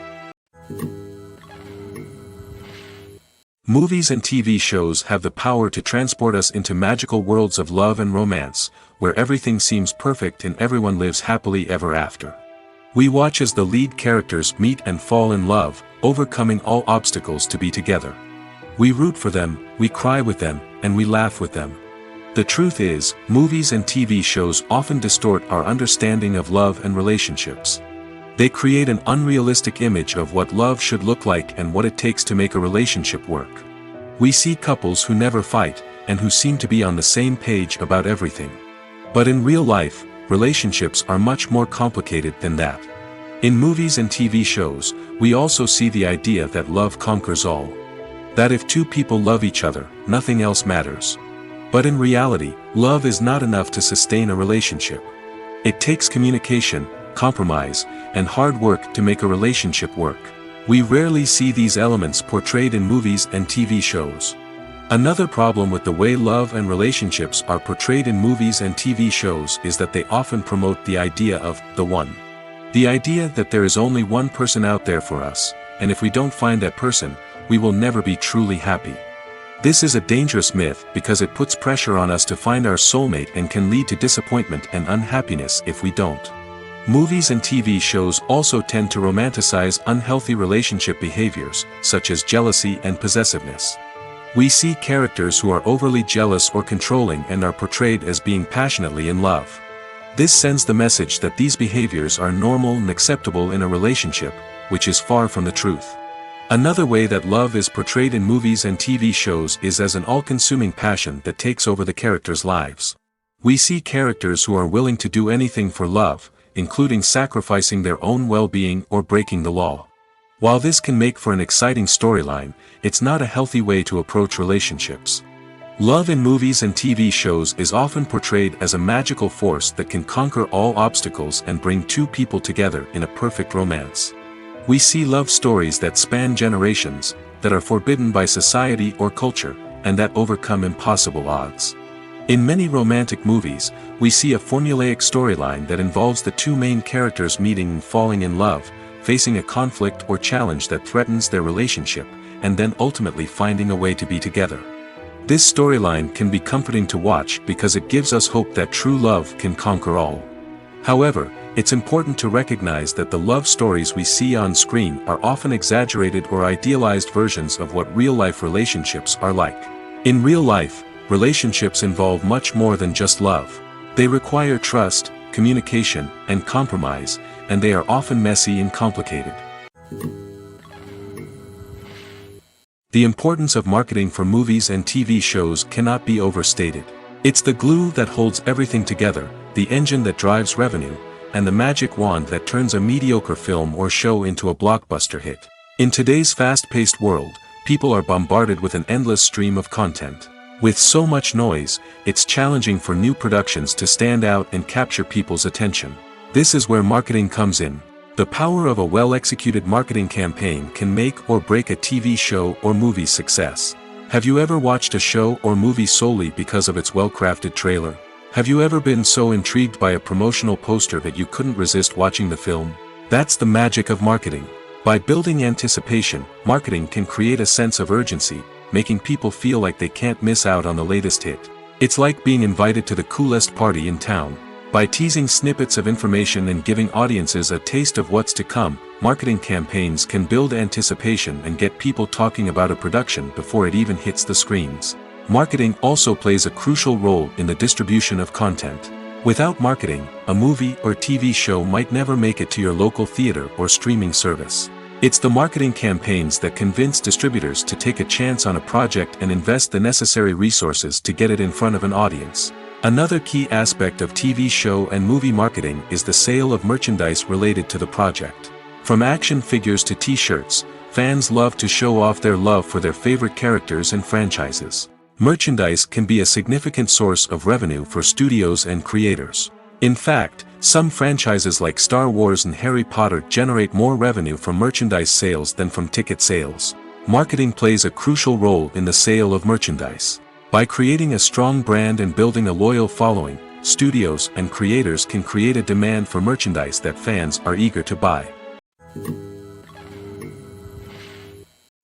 Movies and TV shows have the power to transport us into magical worlds of love and romance, where everything seems perfect and everyone lives happily ever after. We watch as the lead characters meet and fall in love, overcoming all obstacles to be together. We root for them, we cry with them, and we laugh with them. The truth is, movies and TV shows often distort our understanding of love and relationships. They create an unrealistic image of what love should look like and what it takes to make a relationship work. We see couples who never fight, and who seem to be on the same page about everything. But in real life, relationships are much more complicated than that. In movies and TV shows, we also see the idea that love conquers all. That if two people love each other, nothing else matters. But in reality, love is not enough to sustain a relationship. It takes communication, compromise, and hard work to make a relationship work. We rarely see these elements portrayed in movies and TV shows. Another problem with the way love and relationships are portrayed in movies and TV shows is that they often promote the idea of the one. The idea that there is only one person out there for us, and if we don't find that person, we will never be truly happy. This is a dangerous myth because it puts pressure on us to find our soulmate and can lead to disappointment and unhappiness if we don't. Movies and TV shows also tend to romanticize unhealthy relationship behaviors, such as jealousy and possessiveness. We see characters who are overly jealous or controlling and are portrayed as being passionately in love. This sends the message that these behaviors are normal and acceptable in a relationship, which is far from the truth. Another way that love is portrayed in movies and TV shows is as an all-consuming passion that takes over the characters' lives. We see characters who are willing to do anything for love, including sacrificing their own well-being or breaking the law. While this can make for an exciting storyline, it's not a healthy way to approach relationships. Love in movies and TV shows is often portrayed as a magical force that can conquer all obstacles and bring two people together in a perfect romance. We see love stories that span generations, that are forbidden by society or culture, and that overcome impossible odds. In many romantic movies, we see a formulaic storyline that involves the two main characters meeting and falling in love, facing a conflict or challenge that threatens their relationship, and then ultimately finding a way to be together. This storyline can be comforting to watch because it gives us hope that true love can conquer all. However, it's important to recognize that the love stories we see on screen are often exaggerated or idealized versions of what real-life relationships are like. In real life, relationships involve much more than just love. They require trust, communication, and compromise, and they are often messy and complicated. The importance of marketing for movies and TV shows cannot be overstated. It's the glue that holds everything together, the engine that drives revenue, and the magic wand that turns a mediocre film or show into a blockbuster hit. In today's fast-paced world, people are bombarded with an endless stream of content. With so much noise, it's challenging for new productions to stand out and capture people's attention. This is where marketing comes in. The power of a well-executed marketing campaign can make or break a TV show or movie's success. Have you ever watched a show or movie solely because of its well-crafted trailer? Have you ever been so intrigued by a promotional poster that you couldn't resist watching the film? That's the magic of marketing. By building anticipation, marketing can create a sense of urgency, making people feel like they can't miss out on the latest hit. It's like being invited to the coolest party in town. By teasing snippets of information and giving audiences a taste of what's to come, marketing campaigns can build anticipation and get people talking about a production before it even hits the screens. Marketing also plays a crucial role in the distribution of content. Without marketing, a movie or TV show might never make it to your local theater or streaming service. It's the marketing campaigns that convince distributors to take a chance on a project and invest the necessary resources to get it in front of an audience. Another key aspect of TV show and movie marketing is the sale of merchandise related to the project. From action figures to t-shirts, fans love to show off their love for their favorite characters and franchises. Merchandise can be a significant source of revenue for studios and creators. In fact, some franchises like Star Wars and Harry Potter generate more revenue from merchandise sales than from ticket sales. Marketing plays a crucial role in the sale of merchandise. By creating a strong brand and building a loyal following, studios and creators can create a demand for merchandise that fans are eager to buy.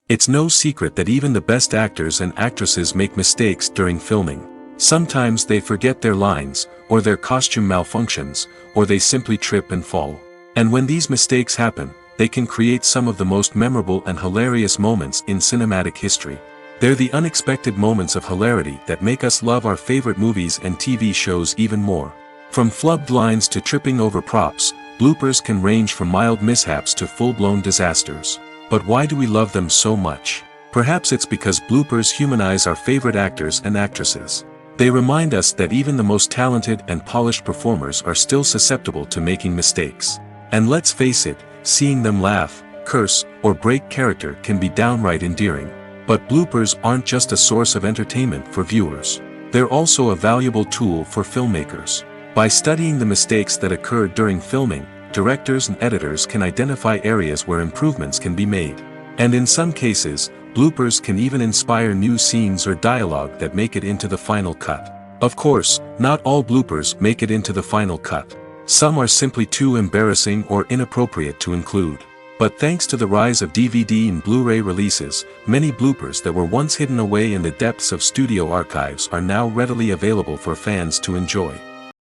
It's no secret that even the best actors and actresses make mistakes during filming. Sometimes they forget their lines, or their costume malfunctions, or they simply trip and fall. And when these mistakes happen, they can create some of the most memorable and hilarious moments in cinematic history. They're the unexpected moments of hilarity that make us love our favorite movies and TV shows even more. From flubbed lines to tripping over props, bloopers can range from mild mishaps to full-blown disasters. But why do we love them so much? Perhaps it's because bloopers humanize our favorite actors and actresses. They remind us that even the most talented and polished performers are still susceptible to making mistakes. And let's face it, seeing them laugh, curse, or break character can be downright endearing. But bloopers aren't just a source of entertainment for viewers. They're also a valuable tool for filmmakers. By studying the mistakes that occurred during filming, directors and editors can identify areas where improvements can be made. And in some cases, Bloopers can even inspire new scenes or dialogue that make it into the final cut. Of course, not all bloopers make it into the final cut. Some are simply too embarrassing or inappropriate to include. But thanks to the rise of DVD and Blu-ray releases, many bloopers that were once hidden away in the depths of studio archives are now readily available for fans to enjoy.